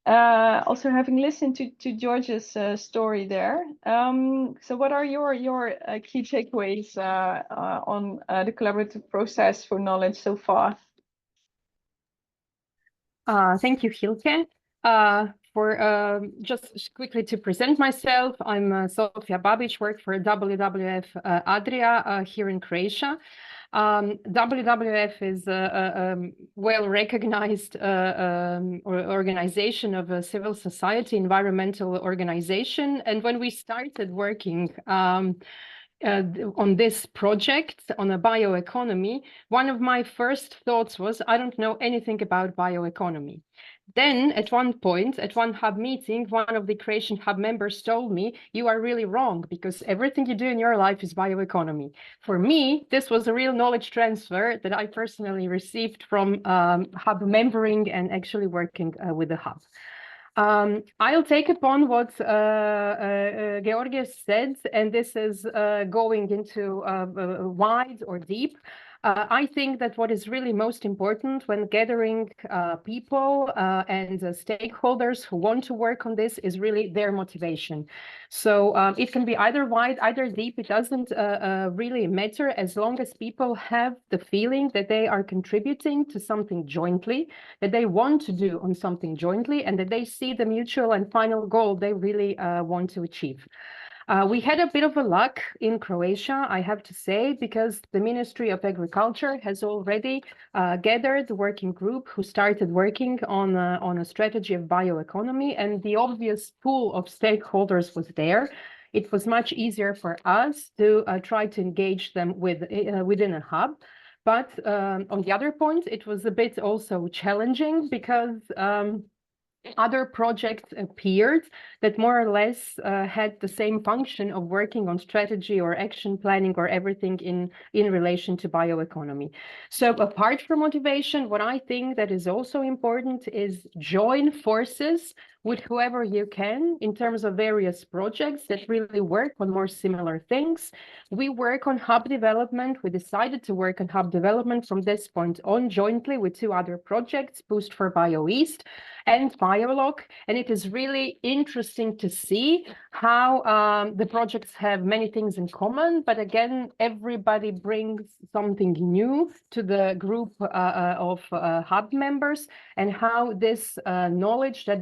Also having listened to George's story there, so what are your key takeaways on the collaborative process for knowledge so far? Thank you, Hilke. For just quickly to present myself, I'm Sofia Babic, work for WWF Adria here in Croatia. WWF is a well-recognized organization of a civil society, environmental organization. And when we started working on this project, on a bioeconomy, one of my first thoughts was, I don't know anything about bioeconomy. Then at one point, at one hub meeting, one of the Croatian hub members told me, you are really wrong, because everything you do in your life is bioeconomy. For me, this was a real knowledge transfer that I personally received from hub membering and actually working with the hub. I'll take upon what Georgios said, and this is going into wide or deep. I think that what is really most important when gathering people and stakeholders who want to work on this is really their motivation. So it can be either wide, either deep. It doesn't really matter, as long as people have the feeling that they are contributing to something jointly, that they want to do on something jointly, and that they see the mutual and final goal they really want to achieve. We had a bit of a luck in Croatia, I have to say, because the Ministry of Agriculture has already gathered the working group who started working on a strategy of bioeconomy, and the obvious pool of stakeholders was there. It was much easier for us to try to engage them within a hub. But on the other point, it was a bit also challenging because other projects appeared that more or less had the same function of working on strategy or action planning or everything in relation to bioeconomy. So apart from motivation, what I think that is also important is join forces with whoever you can in terms of various projects that really work on more similar things. We work on hub development. We decided to work on hub development from this point on jointly with two other projects, Boost for BioEast and dialogue, and it is really interesting to see how the projects have many things in common, but again, everybody brings something new to the group of hub members, and how this knowledge that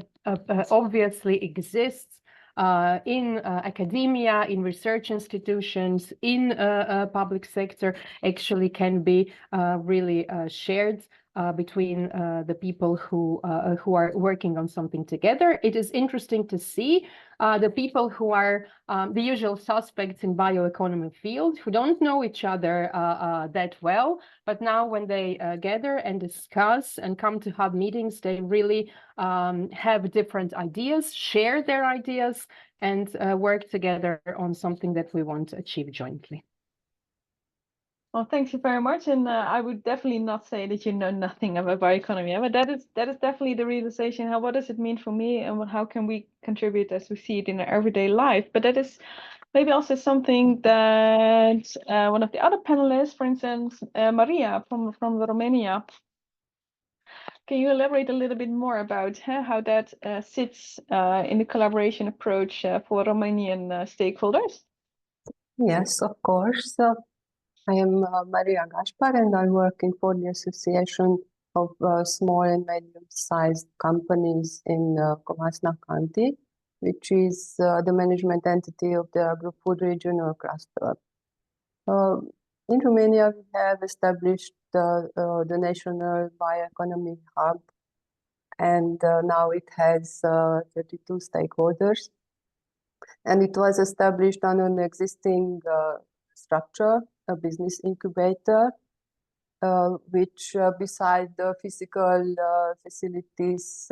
obviously exists in academia, in research institutions, in public sector, actually can be really shared between the people who are working on something together. It is interesting to see the people who are the usual suspects in bioeconomy field, who don't know each other that well, but now when they gather and discuss and come to hub meetings, they really have different ideas, share their ideas, and work together on something that we want to achieve jointly. Well, thank you very much. And I would definitely not say that you know nothing about bioeconomy, but that is definitely the realization. What does it mean for me, and how can we contribute as we see it in our everyday life? But that is maybe also something that one of the other panelists, for instance, Maria from Romania. Can you elaborate a little bit more about how that sits in the collaboration approach for Romanian stakeholders? Yes, of course. I am Maria Gaspar, and I'm working for the Association of Small and Medium-Sized Companies in Comasna County, which is the management entity of the Agro-Food Regional Cluster. In Romania, we have established the National Bioeconomy Hub, and now it has 32 stakeholders. And it was established on an existing structure, a business incubator, which beside the physical facilities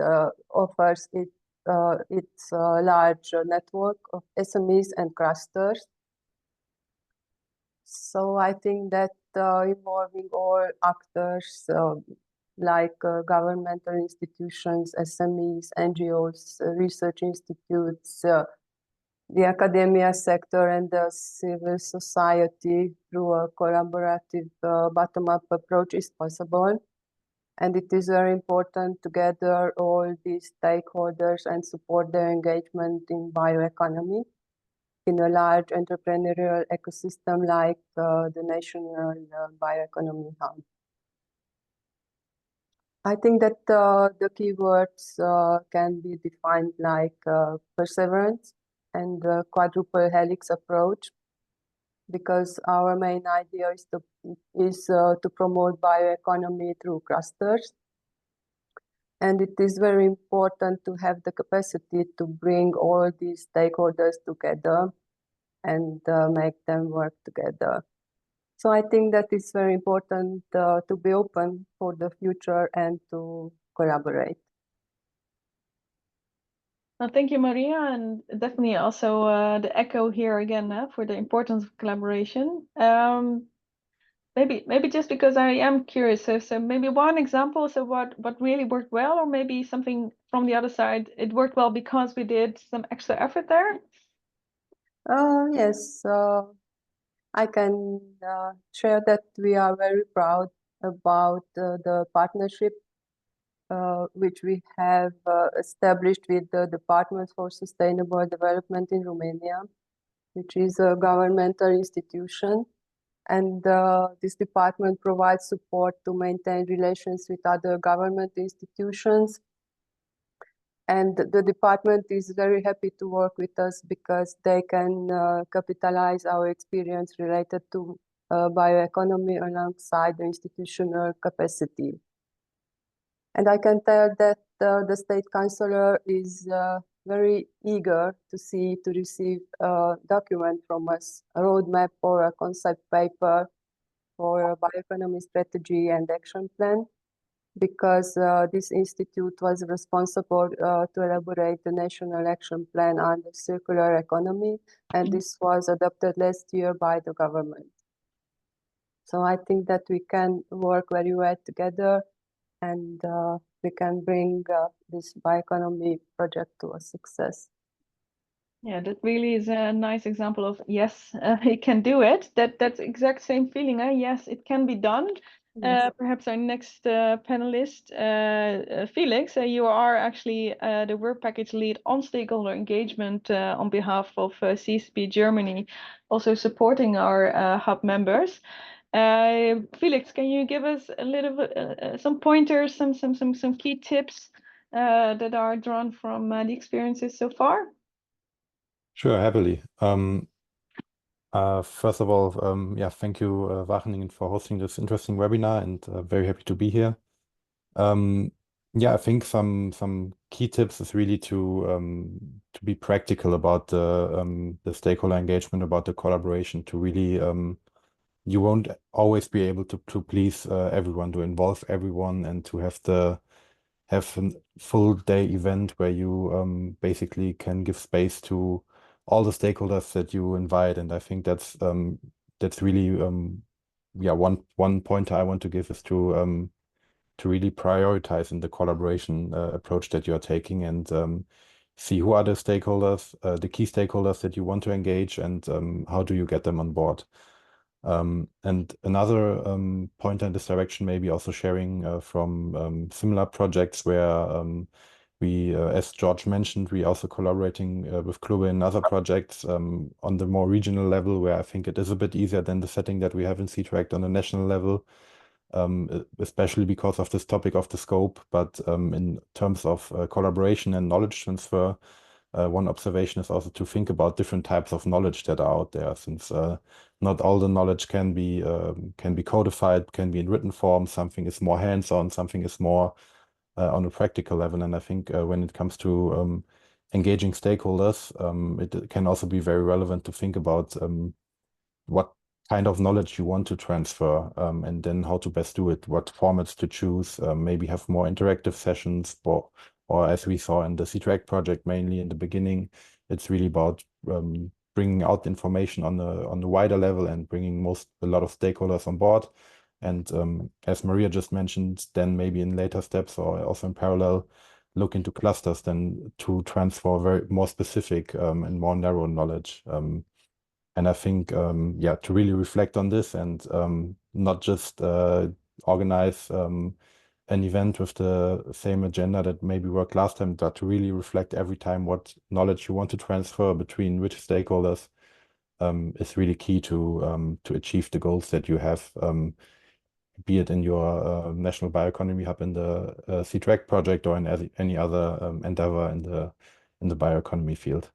offers its large network of SMEs and clusters. So I think that involving all actors like governmental institutions, SMEs, NGOs, research institutes, the academia sector and the civil society through a collaborative bottom-up approach is possible. And it is very important to gather all these stakeholders and support their engagement in bioeconomy in a large entrepreneurial ecosystem like the National Bioeconomy Hub. I think that the keywords can be defined like perseverance and quadruple helix approach, because our main idea is to promote bioeconomy through clusters. And it is very important to have the capacity to bring all these stakeholders together and make them work together. So I think that it's very important to be open for the future and to collaborate. Well, thank you, Maria, and definitely also the echo here again for the importance of collaboration. Maybe just because I am curious, so maybe one example, so what really worked well, or maybe something from the other side, it worked well because we did some extra effort there? Yes, I can share that we are very proud about the partnership which we have established with the Department for Sustainable Development in Romania, which is a governmental institution. And this department provides support to maintain relations with other government institutions. And the department is very happy to work with us because they can capitalize our experience related to bioeconomy alongside the institutional capacity. And I can tell that the State Councillor is very eager to receive a document from us, a roadmap or a concept paper for a bioeconomy strategy and action plan, because this institute was responsible to elaborate the national action plan on the circular economy, and this was adopted last year by the government. So I think that we can work very well together, and we can bring this bioeconomy project to a success. Yeah, that really is a nice example of, yes, it can do it. That's exact same feeling. Yes, it can be done. Perhaps our next panelist, Felix, you are actually the work package lead on stakeholder engagement on behalf of CCP Germany, also supporting our hub members. Felix, can you give us a little some pointers, some key tips that are drawn from the experiences so far? Sure, happily. First of all, yeah, thank you, Wageningen, for hosting this interesting webinar, and very happy to be here. Yeah, I think some key tips is really to be practical about the stakeholder engagement, about the collaboration. To really, you won't always be able to please everyone, to involve everyone, and to have a full day event where you basically can give space to all the stakeholders that you invite. And I think that's really yeah, one pointer I want to give is to really prioritize in the collaboration approach that you are taking, and see who are the stakeholders, the key stakeholders that you want to engage, and how do you get them on board. And another pointer in this direction, maybe also sharing from similar projects where we, as George mentioned, we also collaborating with Clube in other projects on the more regional level, where I think it is a bit easier than the setting that we have in CEE2ACT on a national level, especially because of this topic of the scope. But in terms of collaboration and knowledge transfer, one observation is also to think about different types of knowledge that are out there, since not all the knowledge can be codified, can be in written form. Something is more hands-on, something is more on a practical level. And I think when it comes to engaging stakeholders, it can also be very relevant to think about what kind of knowledge you want to transfer, and then how to best do it, what formats to choose, maybe have more interactive sessions, or as we saw in the CEE2ACT project, mainly in the beginning, it's really about bringing out information on the wider level and bringing a lot of stakeholders on board. And as Maria just mentioned, then maybe in later steps or also in parallel, look into clusters then to transfer more specific and more narrow knowledge. And I think, yeah, to really reflect on this and not just organize an event with the same agenda that maybe worked last time, but to really reflect every time what knowledge you want to transfer between which stakeholders is really key to achieve the goals that you have, be it in your National Bioeconomy Hub in the CEE2ACT project or in any other endeavor in the bioeconomy field.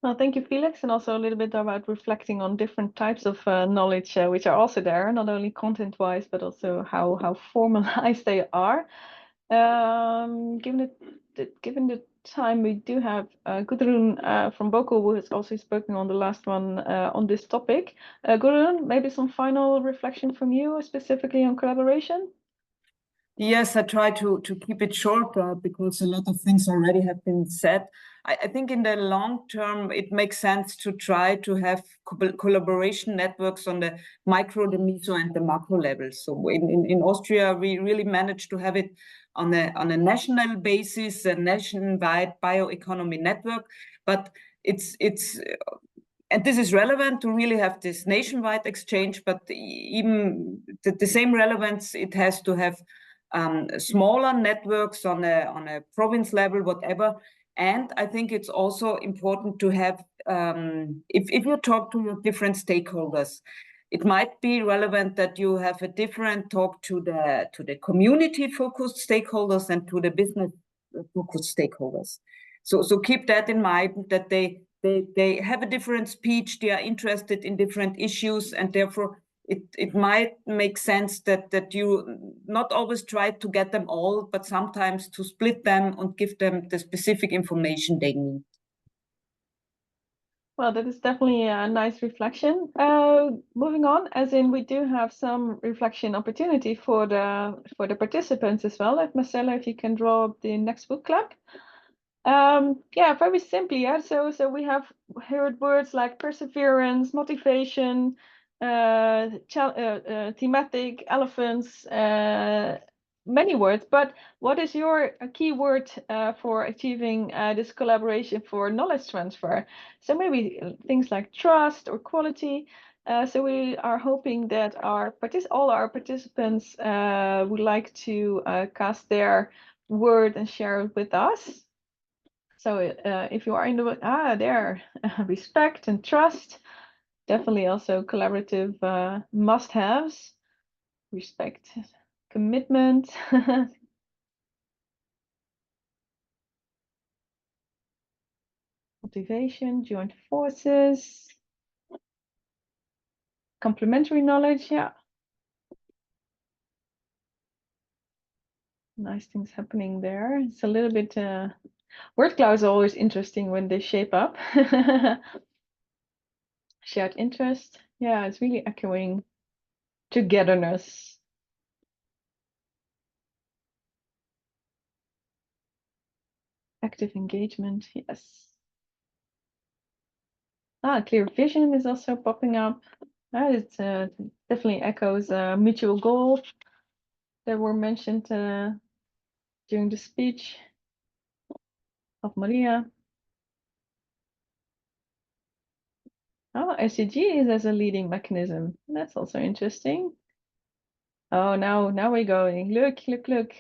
Well, thank you, Felix, and also a little bit about reflecting on different types of knowledge which are also there, not only content-wise, but also how formalized they are. Given the time, we do have Gudrun from Boko, who has also spoken on the last one on this topic. Gudrun, maybe some final reflection from you, specifically on collaboration? Yes, I try to keep it short because a lot of things already have been said. I think in the long term, it makes sense to try to have collaboration networks on the micro, the meso, and the macro level. So in Austria, we really managed to have it on a national basis, a nationwide bioeconomy network. But it's and this is relevant to really have this nationwide exchange, but even the same relevance it has to have smaller networks on a province level, whatever. And I think it's also important to have, if you talk to your different stakeholders, it might be relevant that you have a different talk to the community-focused stakeholders and to the business-focused stakeholders. So keep that in mind, that they have a different speech, they are interested in different issues, and therefore it might make sense that you not always try to get them all, but sometimes to split them and give them the specific information they need. Well, that is definitely a nice reflection. Moving on, as in we do have some reflection opportunity for the participants as well. Marcella, if you can draw up the next book club. Yeah, very simply. Yeah. So we have heard words like perseverance, motivation, thematic, elephants, many words. But what is your key word for achieving this collaboration for knowledge transfer? So maybe things like trust or quality. So we are hoping that all our participants would like to cast their word and share it with us. So if you are in the there, respect and trust, definitely also collaborative must-haves, respect, commitment. Motivation, joint forces, complementary knowledge, yeah. Nice things happening there. It's a little bit, word clouds are always interesting when they shape up. Shared interest, yeah, it's really echoing togetherness. Active engagement, yes. Clear vision is also popping up. It definitely echoes mutual goals that were mentioned during the speech of Maria. SDG is as a leading mechanism. That's also interesting. Oh, now we're going. Look.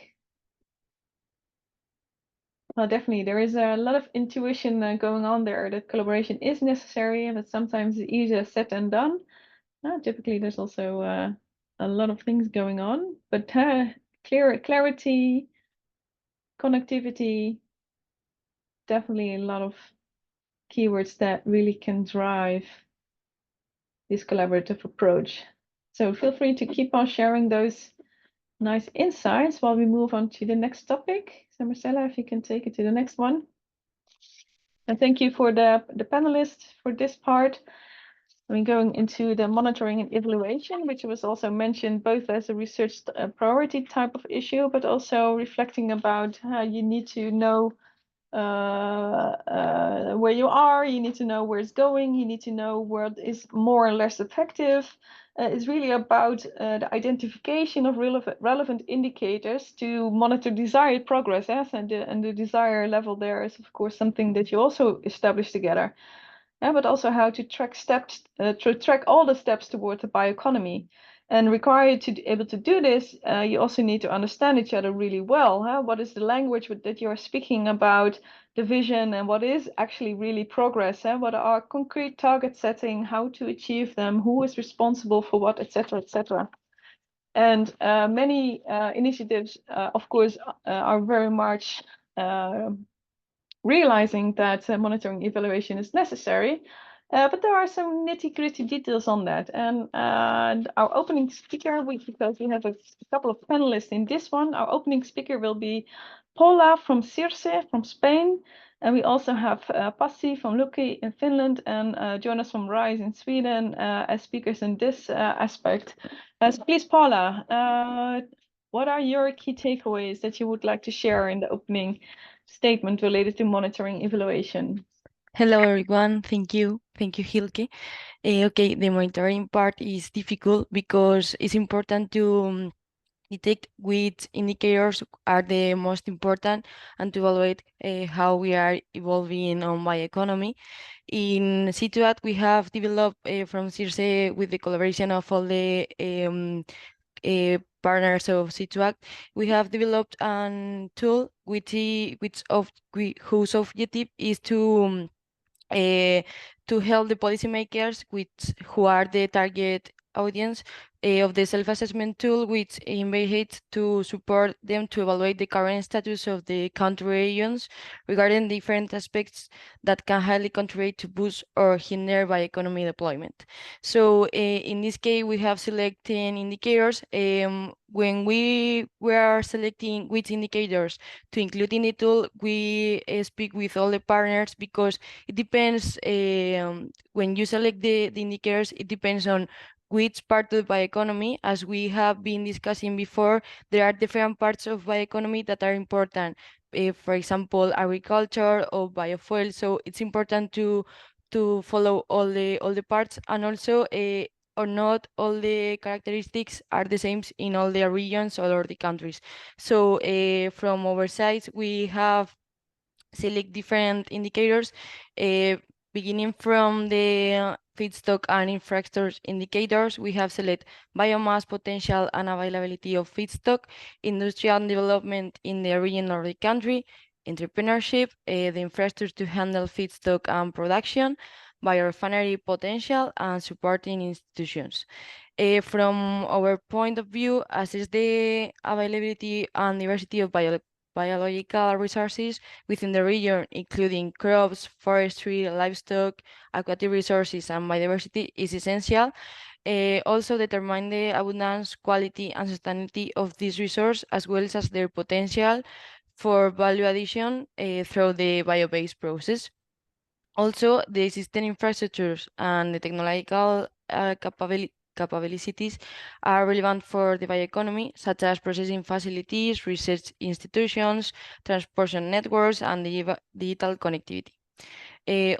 Well, definitely, there is a lot of intuition going on there that collaboration is necessary, but sometimes it's easier said than done. Typically, there's also a lot of things going on, but clarity, connectivity, definitely a lot of keywords that really can drive this collaborative approach. So feel free to keep on sharing those nice insights while we move on to the next topic. So Marcella, if you can take it to the next one. And thank you for the panelists for this part. Going into the monitoring and evaluation, which was also mentioned both as a research priority type of issue, but also reflecting about how you need to know where you are, you need to know where it's going, you need to know what is more or less effective. It's really about the identification of relevant indicators to monitor desired progress. And the desired level there is, of course, something that you also establish together. But also how to track steps, to track all the steps towards the bioeconomy. And required to be able to do this, you also need to understand each other really well. What is the language that you're speaking about, the vision, and what is actually really progress? What are concrete target setting, how to achieve them, who is responsible for what, etc., etc. And many initiatives, of course, are very much realizing that monitoring evaluation is necessary. But there are some nitty-gritty details on that. And our opening speaker, because we have a couple of panelists in this one, our opening speaker will be Paula from Circe from Spain. And we also have Passi from Luki in Finland and Jonas from Rise in Sweden as speakers in this aspect. So please, Paula, what are your key takeaways that you would like to share in the opening statement related to monitoring evaluation? Hello, everyone. Thank you. Thank you, Hilke. Okay, the monitoring part is difficult because it's important to detect which indicators are the most important and to evaluate how we are evolving on bioeconomy. In CEE2ACT, we have developed from Circe with the collaboration of all the partners of CEE2ACT, we have developed a tool whose objective is to help the policymakers who are the target audience of the self-assessment tool, which investigates to support them to evaluate the current status of the country regions regarding different aspects that can highly contribute to boost or hinder bioeconomy deployment. So in this case, we have selected indicators. When we are selecting which indicators to include in the tool, we speak with all the partners because it depends, when you select the indicators, it depends on which part of the bioeconomy. As we have been discussing before, there are different parts of bioeconomy that are important. For example, agriculture or biofuel. So it's important to follow all the parts, and also or not all the characteristics are the same in all the regions or the countries. So from our side, we have select different indicators beginning from the feedstock and infrastructure indicators, we have select biomass potential and availability of feedstock, industrial development in the region or the country, entrepreneurship, the infrastructure to handle feedstock and production, biorefinery potential, and supporting institutions. From our point of view, assess the availability and diversity of biological resources within the region, including crops, forestry, livestock, aquatic resources, and biodiversity, is essential. Also determine the abundance, quality, and sustainability of this resource, as well as their potential for value addition through the bio-based process. Also, the existing infrastructures and the technological capabilities are relevant for the bioeconomy, such as processing facilities, research institutions, transportation networks, and digital connectivity.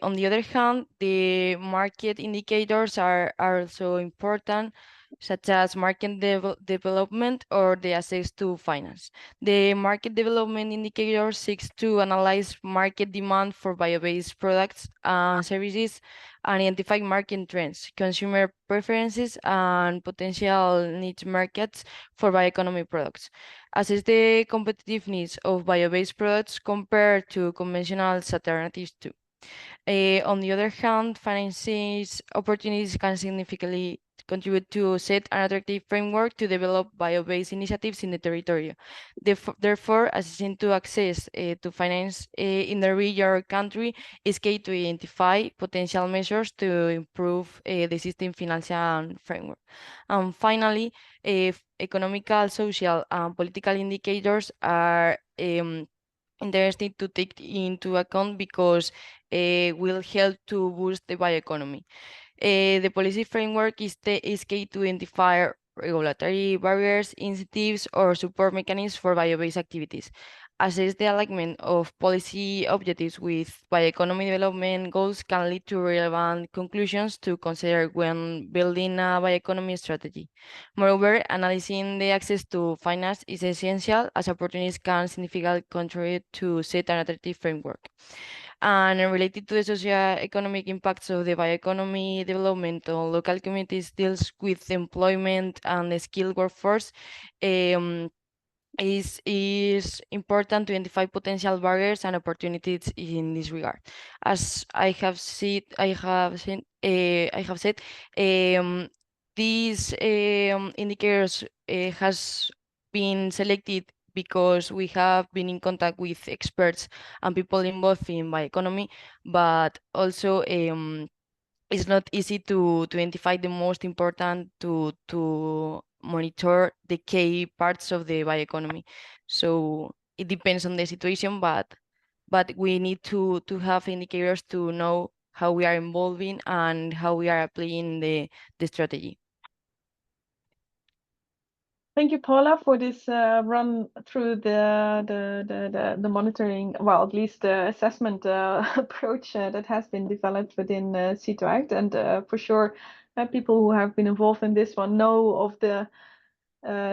On the other hand, the market indicators are also important, such as market development or the access to finance. The market development indicator seeks to analyze market demand for bio-based products and services, and identify market trends, consumer preferences, and potential niche markets for bioeconomy products. Assess the competitiveness of bio-based products compared to conventional alternatives too. On the other hand, financing opportunities can significantly contribute to set an attractive framework to develop bio-based initiatives in the territory. Therefore, assessing to access to finance in the region or country is key to identify potential measures to improve the existing financial framework. And finally, economical, social, and political indicators are interesting to take into account because will help to boost the bioeconomy. The policy framework is key to identify regulatory barriers, incentives, or support mechanisms for bio-based activities. Assess the alignment of policy objectives with bioeconomy development goals can lead to relevant conclusions to consider when building a bioeconomy strategy. Moreover, analyzing the access to finance is essential, as opportunities can significantly contribute to set an attractive framework. And related to the socio-economic impacts of the bioeconomy development on local communities deals with employment and the skilled workforce, is important to identify potential barriers and opportunities in this regard. As I have said, these indicators has been selected because we have been in contact with experts and people involved in bioeconomy, but also it's not easy to identify the most important to monitor the key parts of the bioeconomy. So it depends on the situation, but we need to have indicators to know how we are involving and how we are applying the strategy. Thank you, Paula, for this run through the monitoring, well, at least the assessment approach that has been developed within CEE2ACT. And for sure, people who have been involved in this one know of the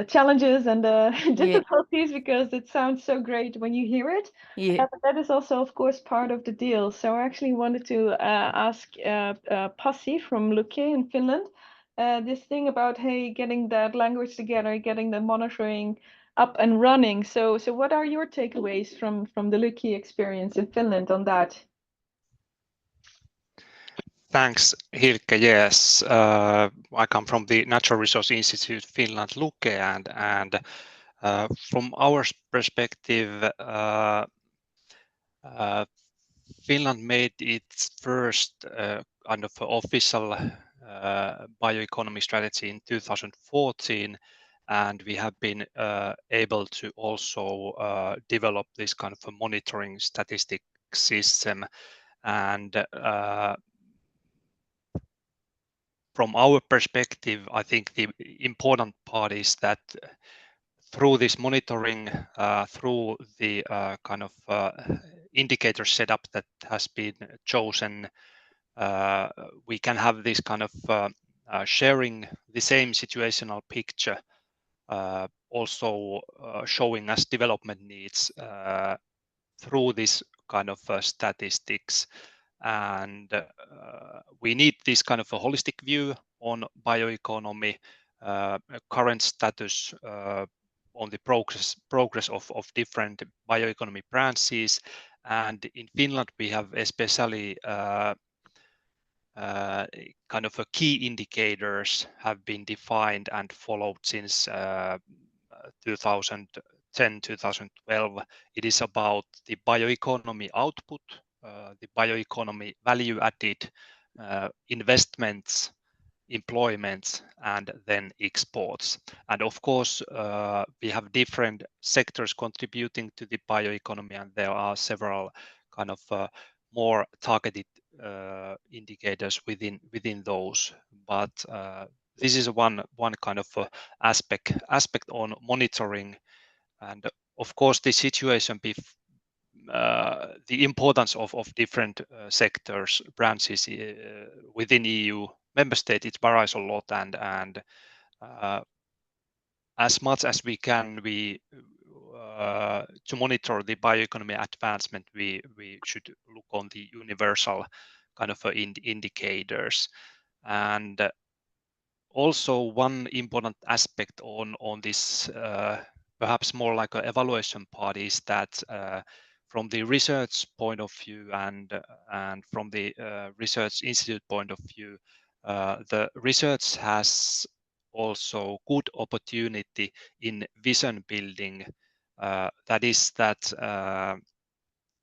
challenges and the difficulties, because it sounds so great when you hear it. Yeah. But that is also, of course, part of the deal. So I actually wanted to ask Pasi from Luke in Finland this thing about, hey, getting that language together, getting the monitoring up and running. So what are your takeaways from the Luke experience in Finland on that? Thanks, Hilke. Yes, I come from the Natural Resource Institute Finland, Luke, and from our perspective, Finland made its first kind of official bioeconomy strategy in 2014, and we have been able to also develop this kind of a monitoring statistic system. And from our perspective, I think the important part is that through this monitoring, through the kind of indicator setup that has been chosen, we can have this kind of sharing the same situational picture, also showing us development needs through this kind of statistics. and we need this kind of a holistic view on bioeconomy, current status on the progress of different bioeconomy branches. And in Finland, we have especially kind of a key indicators have been defined and followed since 2010, 2012. It is about the bioeconomy output, the bioeconomy value added, investments, employment, and then exports. And of course, we have different sectors contributing to the bioeconomy, and there are several kind of more targeted indicators within those. But this is one kind of aspect on monitoring, and of course the situation the importance of different sectors, branches within EU member state, it varies a lot, and as much as we can, to monitor the bioeconomy advancement, we should look on the universal kind of indicators. And also one important aspect on this perhaps more like an evaluation part is that from the research point of view and from the research institute point of view, the research has also good opportunity in vision building. That is that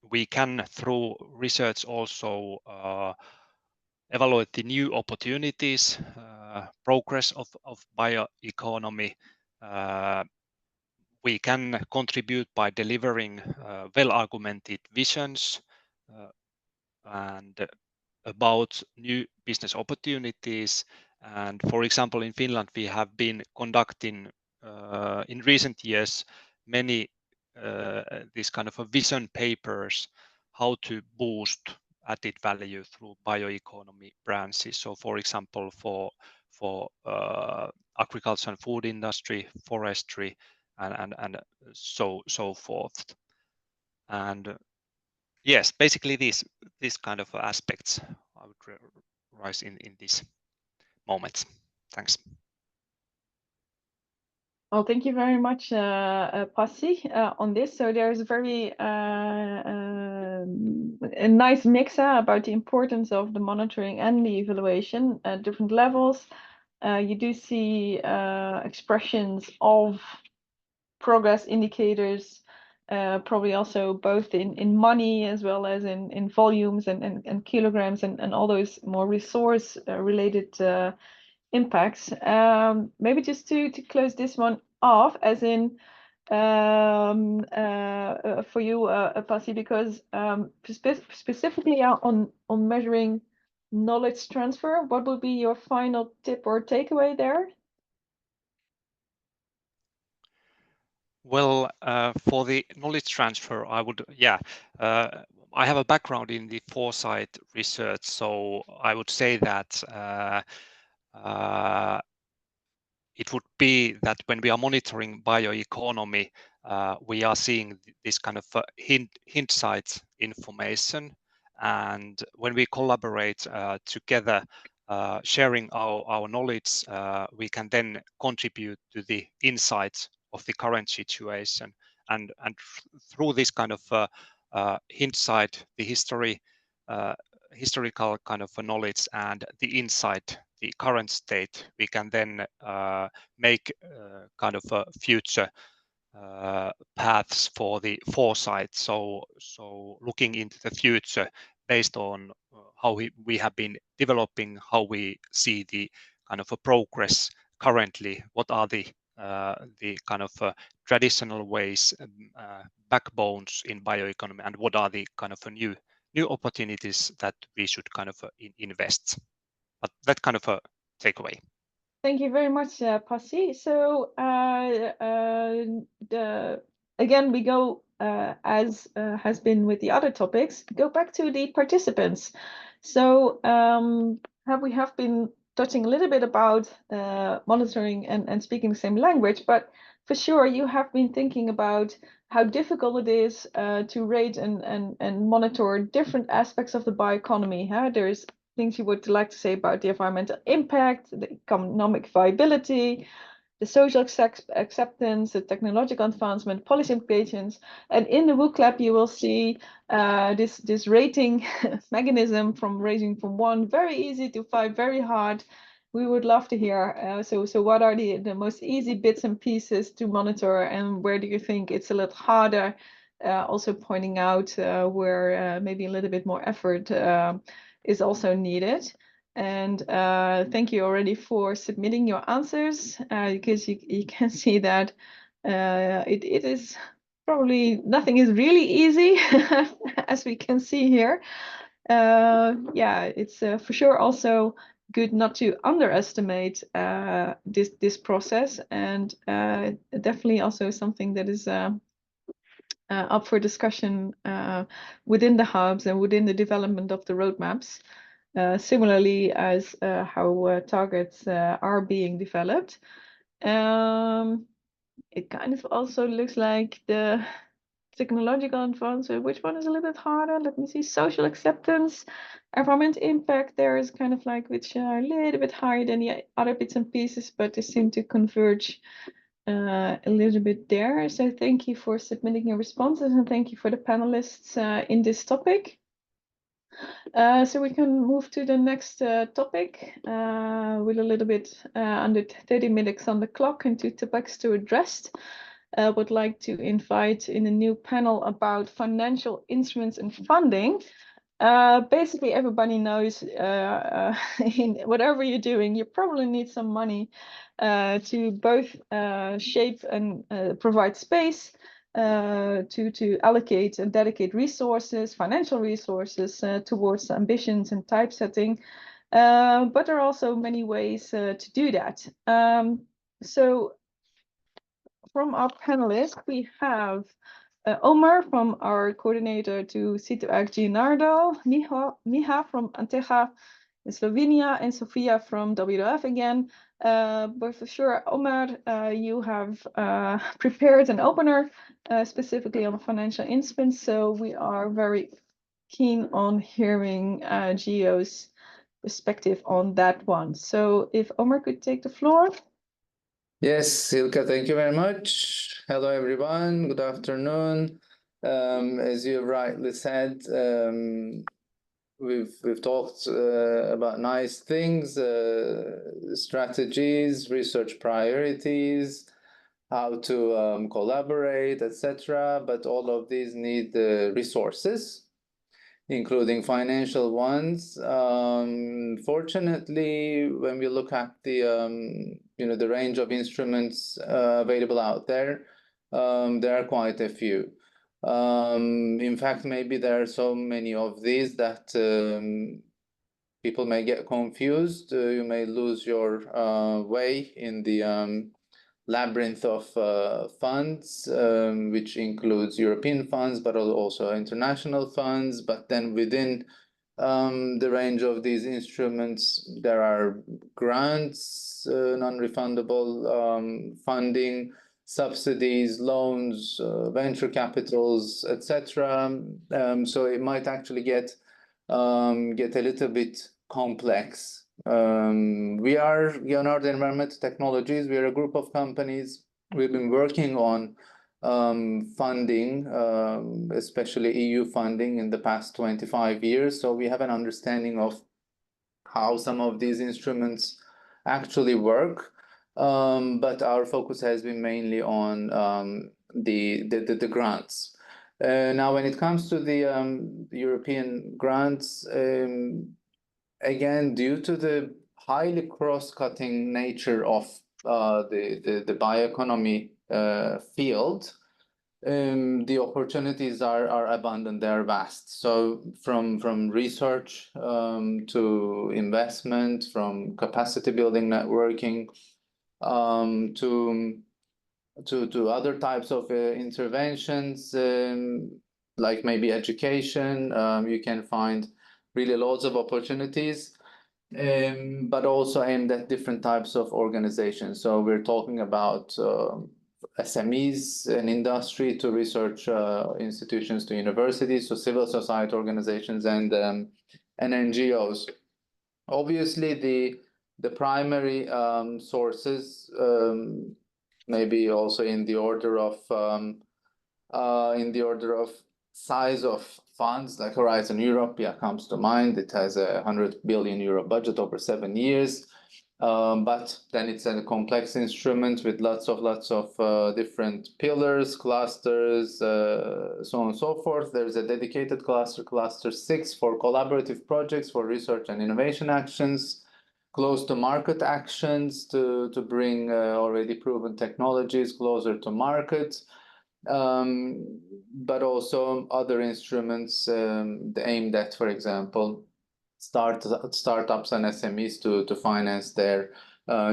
we can through research also evaluate the new opportunities, progress of bioeconomy. We can contribute by delivering well-argumented visions and about new business opportunities. And for example, in Finland, we have been conducting in recent years many these kind of vision papers, how to boost added value through bioeconomy branches. So for example, for agriculture and food industry, forestry, and so forth. And yes, basically these kind of aspects I would raise in this moment. Thanks. Well, thank you very much, Pasi, on this. So there's a very a nice mix about the importance of the monitoring and the evaluation at different levels. You do see expressions of progress indicators, probably also both in money as well as in volumes and kilograms and all those more resource related impacts. Maybe just to close this one off, as in for you, Pasi, because specifically on measuring knowledge transfer, what would be your final tip or takeaway there? Well, for the knowledge transfer, I would, I have a background in the foresight research, so I would say that it would be that when we are monitoring bioeconomy, we are seeing this kind of hindsight information, and when we collaborate together, sharing our knowledge, we can then contribute to the insights of the current situation, and through this kind of hindsight, the historical kind of knowledge and the insight, the current state, we can then make kind of a future paths for the foresight. So looking into the future based on how we have been developing, how we see the kind of a progress currently, what are the kind of traditional ways, backbones in bioeconomy, and what are the kind of new opportunities that we should kind of invest. But that kind of a takeaway. Thank you very much, Pasi. So again, we go as has been with the other topics. Go back to the participants. So we have been touching a little bit about monitoring and speaking the same language, but for sure you have been thinking about how difficult it is to rate and monitor different aspects of the bioeconomy. There's things you would like to say about the environmental impact, the economic viability, the social acceptance, the technological advancement, policy implications. And in the booklet, you will see this rating mechanism from ranging from 1, very easy, to 5, very hard. We would love to hear. So what are the most easy bits and pieces to monitor, and where do you think it's a little harder? Also pointing out where maybe a little bit more effort is also needed. And thank you already for submitting your answers, because you can see that it is probably nothing is really easy, as we can see here. Yeah, it's for sure also good not to underestimate this process, and definitely also something that is up for discussion within the hubs and within the development of the roadmaps. Similarly as how targets are being developed. It kind of also looks like the technological advancement, which one is a little bit harder? Let me see. Social acceptance, environmental impact, there is kind of like which are a little bit higher than the other bits and pieces, but they seem to converge a little bit there. So thank you for submitting your responses, and thank you for the panelists in this topic. So we can move to the next topic with a little bit under 30 minutes on the clock and 2 topics to address. Would like to invite in a new panel about financial instruments and funding. Basically, everybody knows in whatever you're doing, you probably need some money to both shape and provide space, to allocate and dedicate resources, financial resources towards ambitions and typesetting. But there are also many ways to do that. So from our panelists, we have Omar from our coordinator to CEE2ACT Gianardo, Miha from Anteja in Slovenia, and Sofia from WWF again. But for sure, Omar, you have prepared an opener specifically on financial instruments. So we are very keen on hearing Gio's perspective on that one. So if Omar could take the floor. Yes, Silke, thank you very much. Hello, everyone. Good afternoon. As you rightly said, we've talked about nice things, strategies, research priorities, how to collaborate, etc. But all of these need resources, including financial ones. Fortunately, when we look at the the range of instruments available out there are quite a few. In fact, maybe there are so many of these that people may get confused. You may lose your way in the labyrinth of funds, which includes European funds, but also international funds. But then within the range of these instruments, there are grants, non-refundable funding, subsidies, loans, venture capitals, etc. So it might actually get a little bit complex. We are Gianardo Environmental Technologies. We are a group of companies. We've been working on funding, especially EU funding, in the past 25 years. So we have an understanding of how some of these instruments actually work. But our focus has been mainly on the grants. Now, when it comes to the European grants, again, due to the highly cross-cutting nature of the bioeconomy field, the opportunities are abundant, they're vast. So from research to investment, from capacity building, networking, to other types of interventions, like maybe education, you can find really loads of opportunities, but also aimed at different types of organizations. So we're talking about SMEs and industry to research institutions to universities, to civil society organizations and NGOs. Obviously, the primary sources, maybe also in the order of size of funds, like Horizon Europe, comes to mind. It has a 100 billion euro budget over 7 years. But then it's a complex instrument with lots of different pillars, clusters, so on and so forth. There's a dedicated cluster, cluster 6, for collaborative projects, for research and innovation actions, close to market actions to bring already proven technologies closer to market, but also other instruments aimed at, for example, startups and SMEs to finance their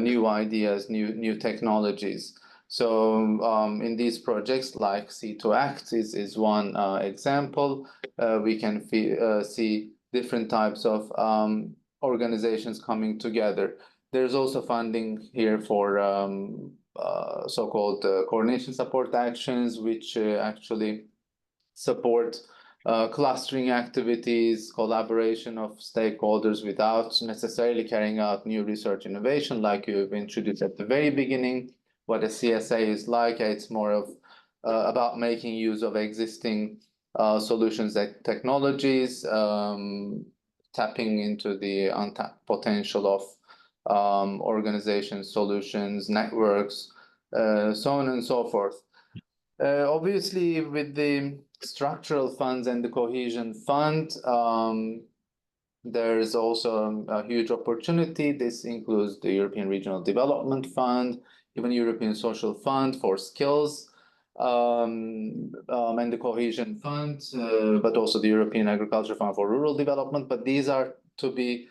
new ideas, new technologies. So in these projects, like CEE2ACT is one example. We can see different types of organizations coming together. There's also funding here for so-called coordination support actions, which actually support clustering activities, collaboration of stakeholders without necessarily carrying out new research innovation, like you've introduced at the very beginning. What a CSA is like, it's more of about making use of existing solutions and technologies, tapping into the untapped potential of organizations, solutions, networks, so on and so forth. Obviously, with the structural funds and the cohesion fund, there's also a huge opportunity. This includes the European Regional Development Fund, even European Social Fund for skills, and the cohesion fund, but also the European Agriculture Fund for rural development. But these are to be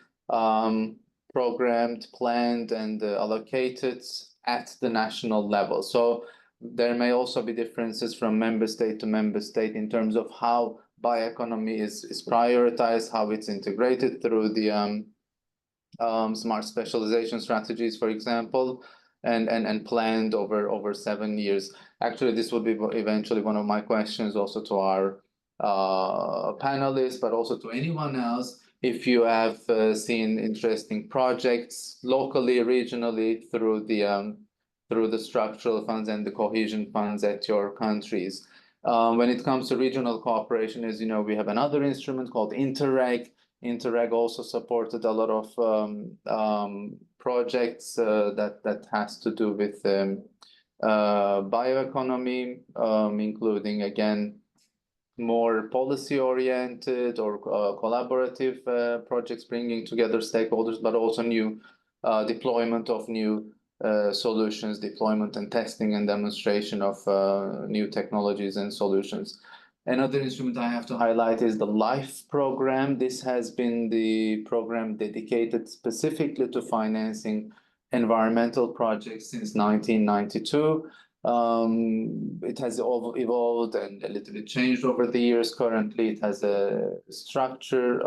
programmed, planned, and allocated at the national level. So there may also be differences from member state to member state in terms of how bioeconomy is prioritized, how it's integrated through the smart specialization strategies, for example, and planned over 7 years. Actually, this will be eventually one of my questions also to our panelists, but also to anyone else. If you have seen interesting projects locally, regionally, through the structural funds and the cohesion funds at your countries. When it comes to regional cooperation, as you know, we have another instrument called Interreg. Interreg also supported a lot of projects that has to do with bioeconomy, including, again, more policy-oriented or collaborative projects bringing together stakeholders, but also new deployment of new solutions, deployment and testing and demonstration of new technologies and solutions. Another instrument I have to highlight is the LIFE program. This has been the program dedicated specifically to financing environmental projects since 1992. It has evolved and a little bit changed over the years. Currently, it has a structure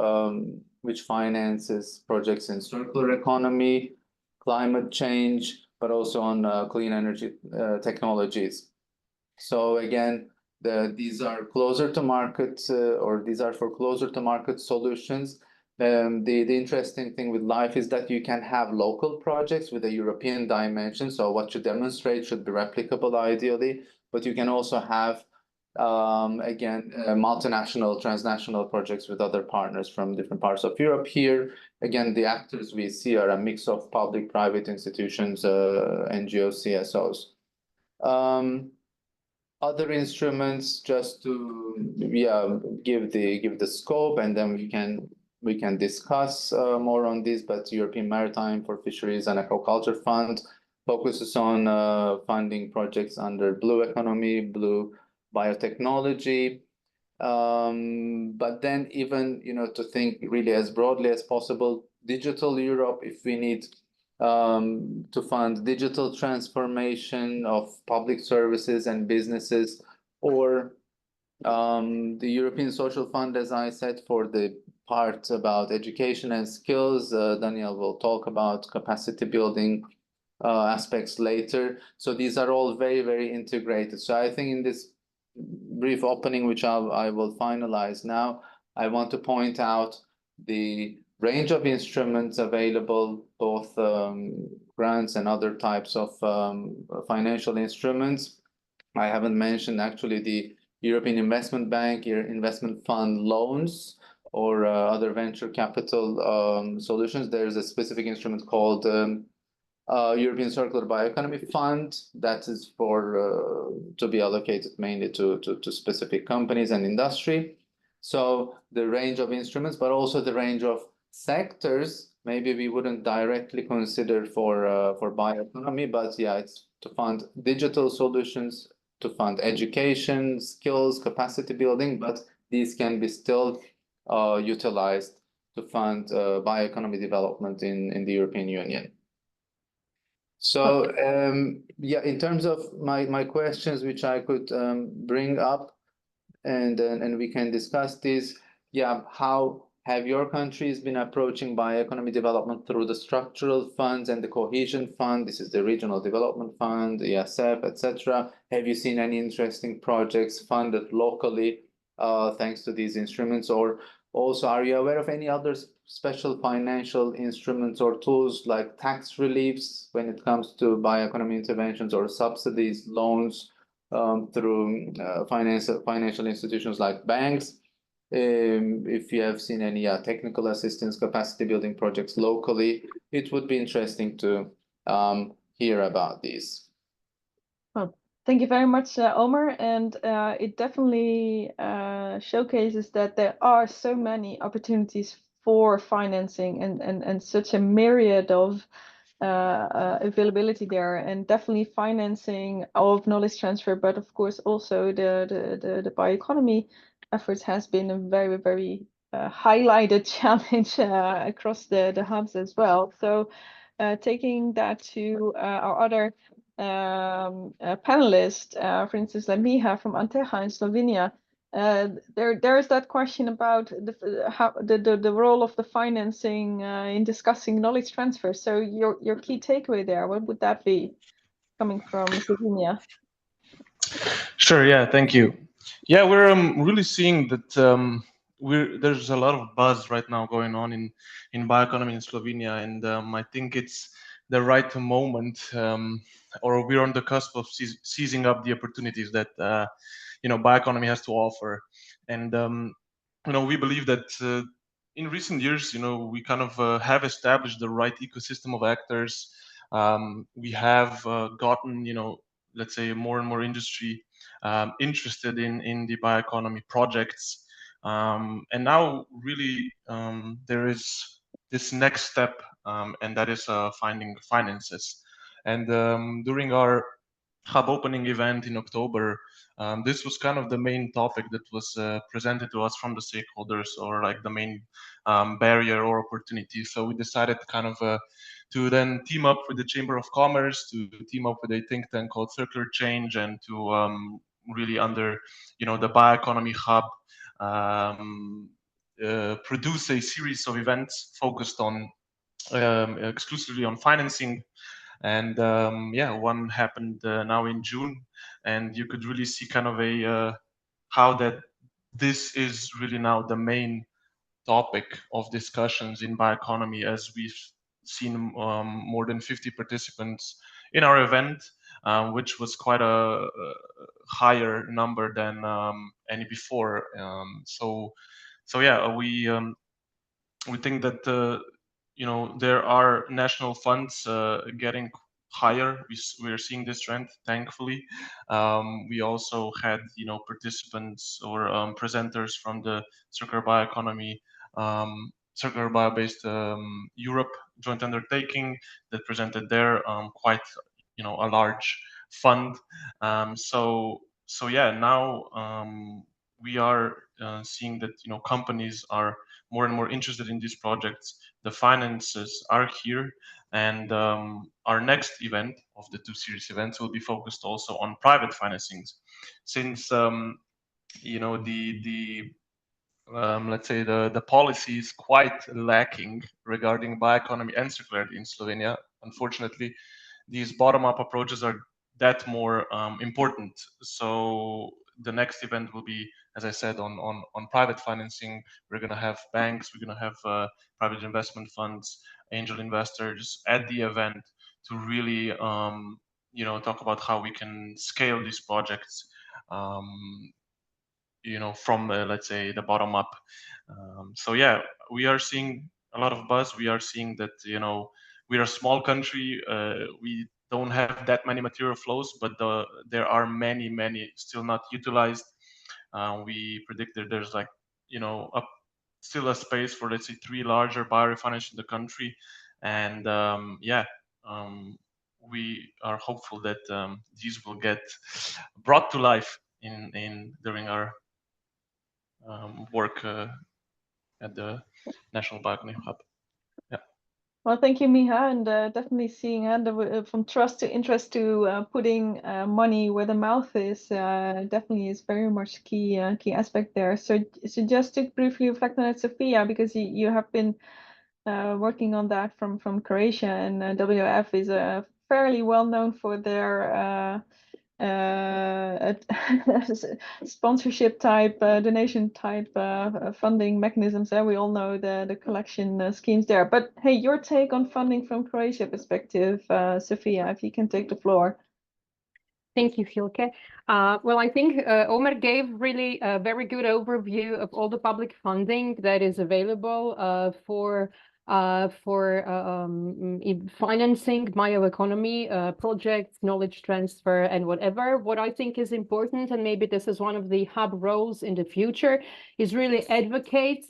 which finances projects in circular economy, climate change, but also on clean energy technologies. So again, these are closer to market, or these are for closer to market solutions. The interesting thing with LIFE is that you can have local projects with a European dimension. So what you demonstrate should be replicable ideally, but you can also have, again, multinational, transnational projects with other partners from different parts of Europe. Here, again, the actors we see are a mix of public, private institutions, NGOs, CSOs. Other instruments, just to give the scope, and then we can discuss more on this. But European Maritime for Fisheries and Aquaculture Fund focuses on funding projects under blue economy, blue biotechnology. But then even, to think really as broadly as possible, Digital Europe, if we need to fund digital transformation of public services and businesses, or the European Social Fund, as I said, for the part about education and skills. Daniel will talk about capacity building aspects later. So these are all very, very integrated. So I think in this brief opening, which I will finalize now, I want to point out the range of instruments available, both grants and other types of financial instruments. I haven't mentioned actually the European Investment Bank, Investment Fund loans, or other venture capital solutions. There's a specific instrument called European Circular Bioeconomy Fund that is for to be allocated mainly to specific companies and industry. So the range of instruments, but also the range of sectors, maybe we wouldn't directly consider for bioeconomy, but yeah, it's to fund digital solutions, to fund education, skills, capacity building, but these can be still utilized to fund bioeconomy development in the European Union. So yeah, in terms of my questions, which I could bring up, and we can discuss this. Yeah, how have your countries been approaching bioeconomy development through the structural funds and the cohesion fund? This is the regional development fund, the ESF, etc. Have you seen any interesting projects funded locally thanks to these instruments? Or also, are you aware of any other special financial instruments or tools like tax reliefs when it comes to bioeconomy interventions, or subsidies, loans through financial institutions like banks? If you have seen any technical assistance, capacity building projects locally, it would be interesting to hear about these. Well, thank you very much, Omer. And it definitely showcases that there are so many opportunities for financing and such a myriad of availability there, and definitely financing of knowledge transfer, but of course also the bioeconomy efforts has been a very, very highlighted challenge across the hubs as well. So taking that to our other panelist, for instance, like Miha from Anteja in Slovenia, there is that question about the role of the financing in discussing knowledge transfer. So your key takeaway there, what would that be, coming from Slovenia? Sure. Yeah. Thank you. Yeah, we're really seeing that there's a lot of buzz right now going on in bioeconomy in Slovenia, and I think it's the right moment, or we're on the cusp of seizing up the opportunities that bioeconomy has to offer. And we believe that in recent years, we kind of have established the right ecosystem of actors. We have gotten, let's say, more and more industry interested in the bioeconomy projects, and now really there is this next step, and that is finding finances. And during our hub opening event in October, this was kind of the main topic that was presented to us from the stakeholders, or like the main barrier or opportunity. So we decided kind of to then team up with the Chamber of Commerce, to team up with a think tank called Circular Change, and to really under the Bioeconomy Hub produce a series of events focused on exclusively on financing. And yeah, one happened now in June, and you could really see kind of a how that this is really now the main topic of discussions in bioeconomy, as we've seen more than 50 participants in our event, which was quite a higher number than any before. So yeah, we think that there are national funds getting higher. We're seeing this trend, thankfully. We also had participants or presenters from the Circular Bioeconomy, Circular Bio-based Europe joint undertaking that presented there quite a large fund. So yeah, now we are seeing that companies are more and more interested in these projects. The finances are here, and our next event of the 2 series events will be focused also on private financings, since let's say the policy is quite lacking regarding bioeconomy and circularity in Slovenia, unfortunately. these bottom-up approaches are that more important. So the next event will be, as I said, on private financing. We're going to have banks, we're going to have private investment funds, angel investors at the event to really talk about how we can scale these projects from let's say the bottom up. So yeah, we are seeing a lot of buzz. We are seeing that we're a small country. We don't have that many material flows, but there are many still not utilized. We predict that there's like still a space for, let's say, 3 larger biorefineries in the country, and we are hopeful that these will get brought to life during our work at the National Bioeconomy Hub. Yeah. Well, thank you, Miha, and definitely seeing from trust to interest to putting money where the mouth is definitely is very much key aspect there. So just to briefly reflect on it, Sophia, because you have been working on that from Croatia, and WF is fairly well known for their sponsorship type, donation type funding mechanisms. We all know the collection schemes there. But hey, your take on funding from Croatia perspective, Sophia, if you can take the floor. Thank you, Hilke. Well, I think Omer gave really a very good overview of all the public funding that is available for financing bioeconomy projects, knowledge transfer, and whatever. What I think is important, and maybe this is one of the hub roles in the future, is really advocate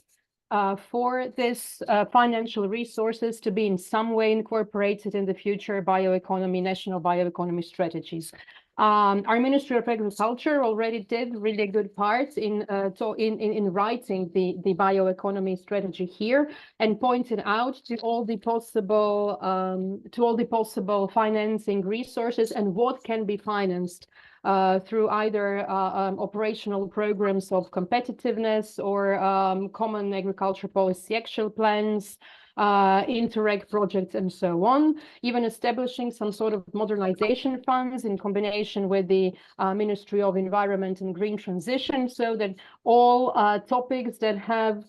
for this financial resources to be in some way incorporated in the future national bioeconomy strategies. Our Ministry of Agriculture already did really good parts in writing the bioeconomy strategy here, and pointed out to all the possible financing resources and what can be financed through either operational programs of competitiveness or common agriculture policy action plans, Interreg projects, and so on, even establishing some sort of modernization funds in combination with the Ministry of Environment and Green Transition, so that all topics that have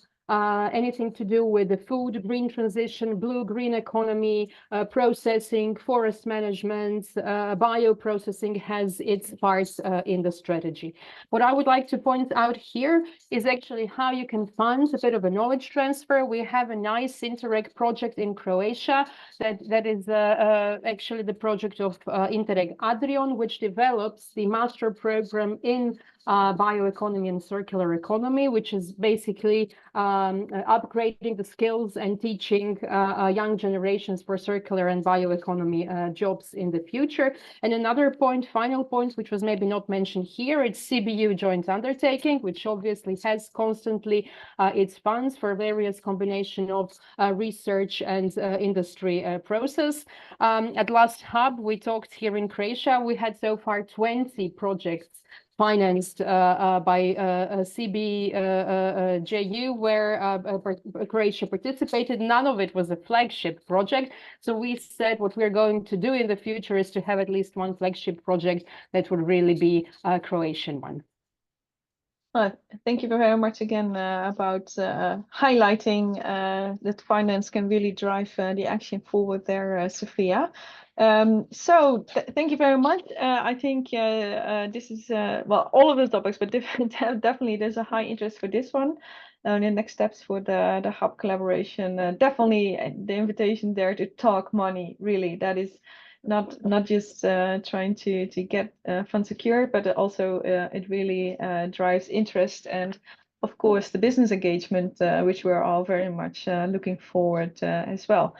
anything to do with the food, green transition, blue-green economy, processing, forest management, bioprocessing has its parts in the strategy. What I would like to point out here is actually how you can fund a bit of a knowledge transfer. We have a nice Interreg project in Croatia that is actually the project of Interreg Adrion, which develops the master program in bioeconomy and circular economy, which is basically upgrading the skills and teaching young generations for circular and bioeconomy jobs in the future. And another point, final point, which was maybe not mentioned here, it's CBU joint undertaking, which obviously has constantly its funds for various combination of research and industry process. At last hub, we talked here in Croatia, we had so far 20 projects financed by CBJU, where Croatia participated. None of it was a flagship project. So we said what we're going to do in the future is to have at least one flagship project that would really be a Croatian one. Well, thank you very much again about highlighting that finance can really drive the action forward there, Sophia. So thank you very much. I think this is, well, all of the topics, but definitely there's a high interest for this one. The next steps for the hub collaboration, definitely the invitation there to talk money, really, that is not just trying to get funds secured, but also it really drives interest and, of course, the business engagement, which we're all very much looking forward as well.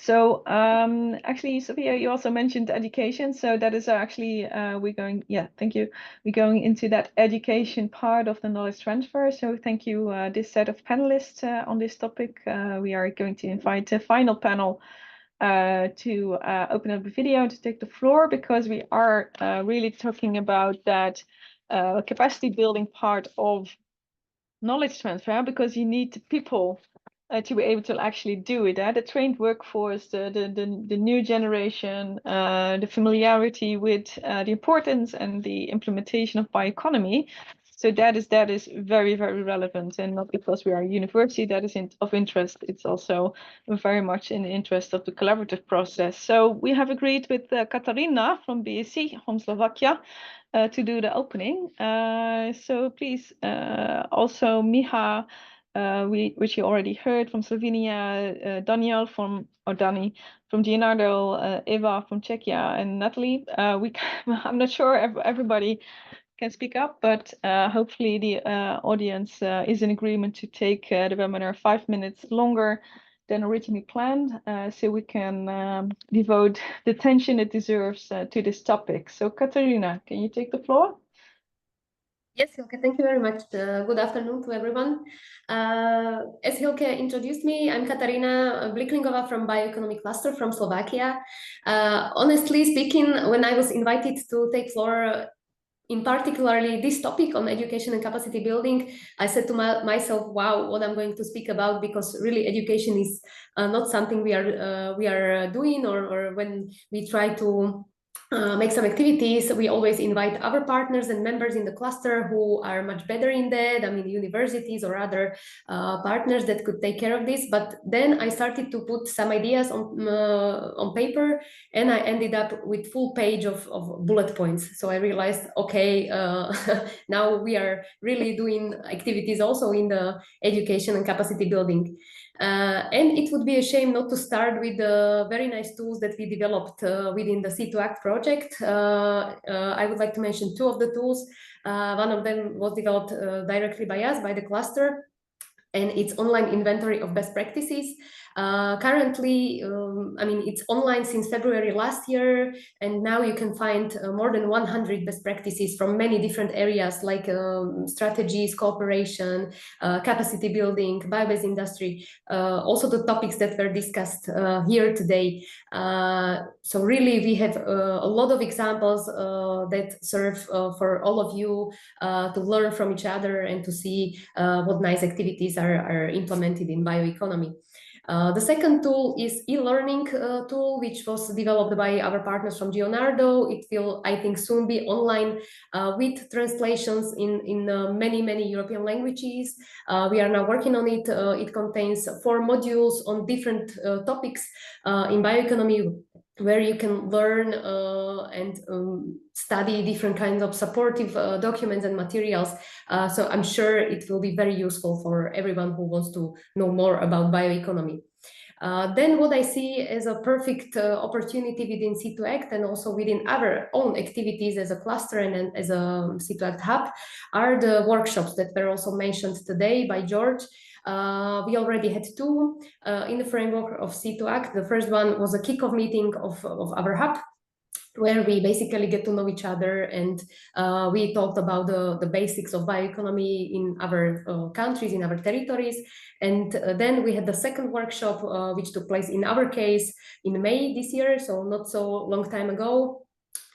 So actually, Sophia, you also mentioned education. So that is actually, thank you. We're going into that education part of the knowledge transfer. So thank you, this set of panelists on this topic. We are going to invite the final panel to open up the video to take the floor, because we are really talking about that capacity building part of knowledge transfer, because you need the people to be able to actually do it. The trained workforce, the new generation, the familiarity with the importance and the implementation of bioeconomy. So that is very, very relevant, and not because we are a university that is of interest. It's also very much in the interest of the collaborative process. So we have agreed with Katarina from BSc from Slovakia to do the opening. So please, also Miha, which you already heard from Slovenia, Daniel from Dani from Leonardo, Eva from Czechia, and Natalie. I'm not sure everybody can speak up, but hopefully the audience is in agreement to take the webinar 5 minutes longer than originally planned, so we can devote the attention it deserves to this topic. So Katarina, can you take the floor? Yes, Hilke, thank you very much. Good afternoon to everyone. As Hilke introduced me, I'm Katarina Bliklingova from Bioeconomy Cluster from Slovakia. Honestly speaking, when I was invited to take floor in particularly this topic on education and capacity building, I said to myself, wow, what I'm going to speak about, because really education is not something we are doing, or when we try to make some activities, we always invite our partners and members in the cluster who are much better in that. I mean, universities or other partners that could take care of this. But then I started to put some ideas on paper, and I ended up with full page of bullet points. So I realized, okay, now we are really doing activities also in the education and capacity building. And it would be a shame not to start with the very nice tools that we developed within the CEE2ACT project. I would like to mention two of the tools. One of them was developed directly by us, by the cluster, and it's online inventory of best practices. Currently, I mean, it's online since February last year, and now you can find more than 100 best practices from many different areas, like strategies, cooperation, capacity building, bio-based industry, also the topics that were discussed here today. So really, we have a lot of examples that serve for all of you to learn from each other and to see what nice activities are implemented in bioeconomy. The second tool is e-learning tool, which was developed by our partners from Leonardo. It will, I think, soon be online with translations in many European languages. We are now working on it. It contains 4 modules on different topics in bioeconomy, where you can learn and study different kinds of supportive documents and materials. So I'm sure it will be very useful for everyone who wants to know more about bioeconomy. Then what I see as a perfect opportunity within CEE2ACT and also within our own activities as a cluster and as a CEE2ACT hub are the workshops that were also mentioned today by George. We already had 2 in the framework of CEE2ACT. The first one was a kickoff meeting of our hub, where we basically get to know each other, and we talked about the basics of bioeconomy in our countries, in our territories. And then we had the second workshop, which took place in our case in May this year, so not so long time ago.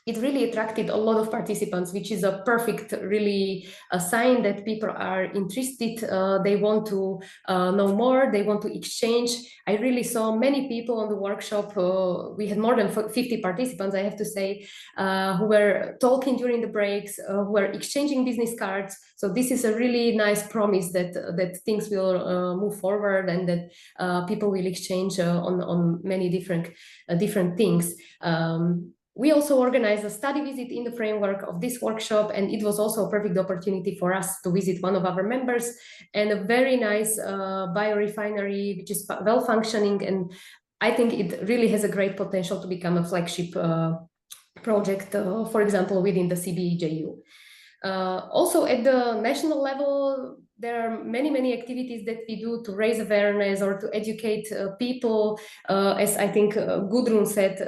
It really attracted a lot of participants, which is a perfect, really a sign that people are interested. They want to know more. They want to exchange. I really saw many people on the workshop. We had more than 50 participants, I have to say, who were talking during the breaks, who were exchanging business cards. So this is a really nice promise that things will move forward, and that people will exchange on many different things. We also organized a study visit in the framework of this workshop, and it was also a perfect opportunity for us to visit one of our members, and a very nice biorefinery, which is well functioning, and I think it really has a great potential to become a flagship project, for example, within the CBEJU. Also at the national level, there are many activities that we do to raise awareness or to educate people. As I think Gudrun said,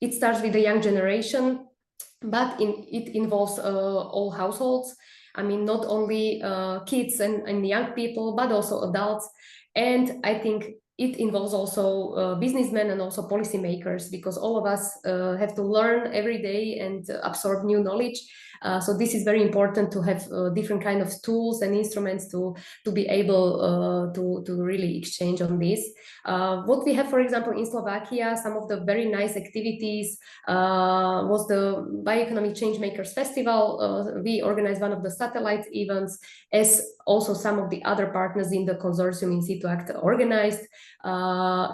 it starts with the young generation, but it involves all households. I mean, not only kids and young people, but also adults. And I think it involves also businessmen and also policymakers, because all of us have to learn every day and absorb new knowledge. So this is very important to have different kind of tools and instruments to be able to really exchange on this. What we have, for example, in Slovakia, some of the very nice activities was the Bioeconomy Changemakers Festival. We organized one of the satellite events, as also some of the other partners in the consortium in CEE2ACT organized.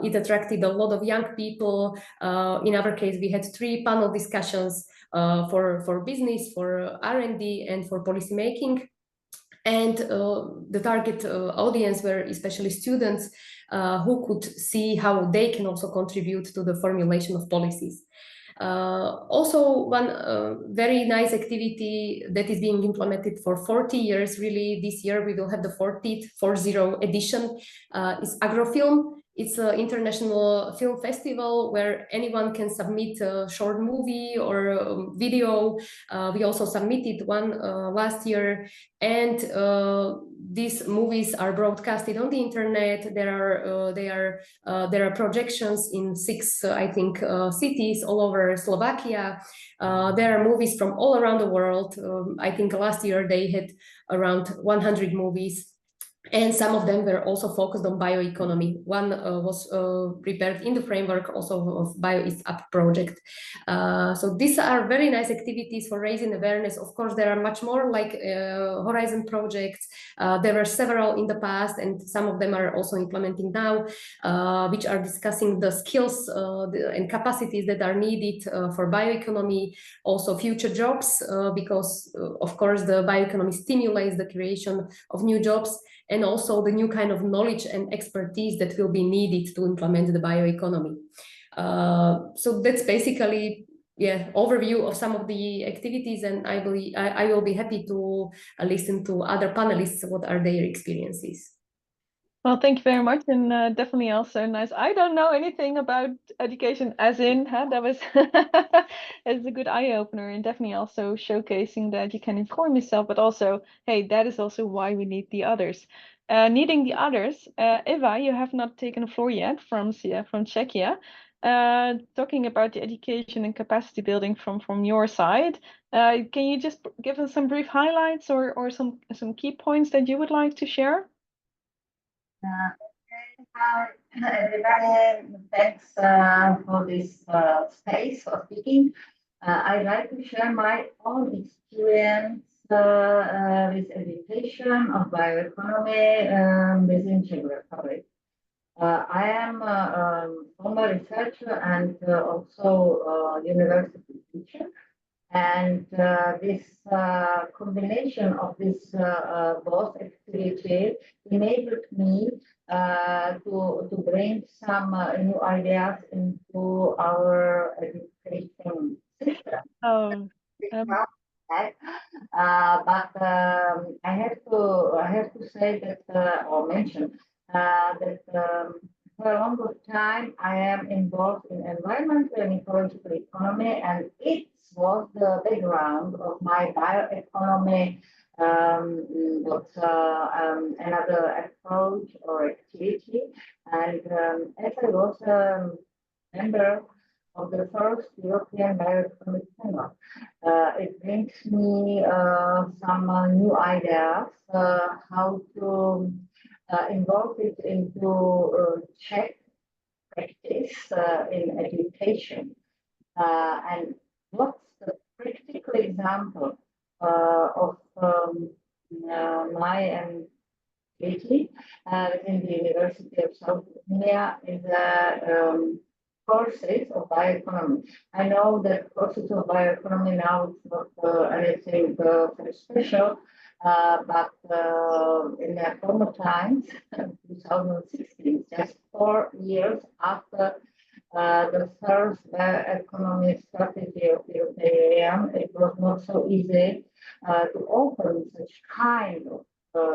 It attracted a lot of young people. In our case, we had 3 panel discussions for business, for R&D, and for policymaking. And the target audience were especially students who could see how they can also contribute to the formulation of policies. Also, one very nice activity that is being implemented for 40 years, really this year we will have the 40th edition, is Agrofilm. It's an international film festival where anyone can submit a short movie or a video. We also submitted one last year, and these movies are broadcasted on the internet. There are projections in 6, I think, cities all over Slovakia. There are movies from all around the world. I think last year they had around 100 movies. And some of them were also focused on bioeconomy. One was prepared in the framework also of CEE2ACT project. So these are very nice activities for raising awareness. Of course, there are much more like Horizon projects. There were several in the past, and some of them are also implementing now, which are discussing the skills and capacities that are needed for bioeconomy, also future jobs, because of course the bioeconomy stimulates the creation of new jobs, and also the new kind of knowledge and expertise that will be needed to implement the bioeconomy. So that's basically, yeah, overview of some of the activities, and I will be happy to listen to other panelists, what are their experiences. Well, thank you very much, and definitely also nice. I don't know anything about education, as in, that was it's a good eye opener, and definitely also showcasing that you can inform yourself, but also, hey, that is also why we need the others. Needing the others, Eva, you have not taken the floor yet from Czechia. Talking about the education and capacity building from your side, can you just give us some brief highlights or some key points that you would like to share? Everybody, thanks for this space for speaking. I'd like to share my own experience with education of bioeconomy within Czech Republic. I am a former researcher and also university teacher. And this combination of this both activities enabled me to bring some new ideas into our education system. But I have to say that or mention that for a long time I am involved in environmental and ecological economy, and it was the background of my bioeconomy, another approach or activity. And as I was a member of the first European bioeconomy framework, it brings me some new ideas how to involve it into Czech practice in education. And what's the practical example of my activity within the University of Slovenia is courses of bioeconomy. I know that courses of bioeconomy now is not anything very special, but in the former times, 2016, just 4 years after the first economic strategy of the European, it was not so easy to open such kind of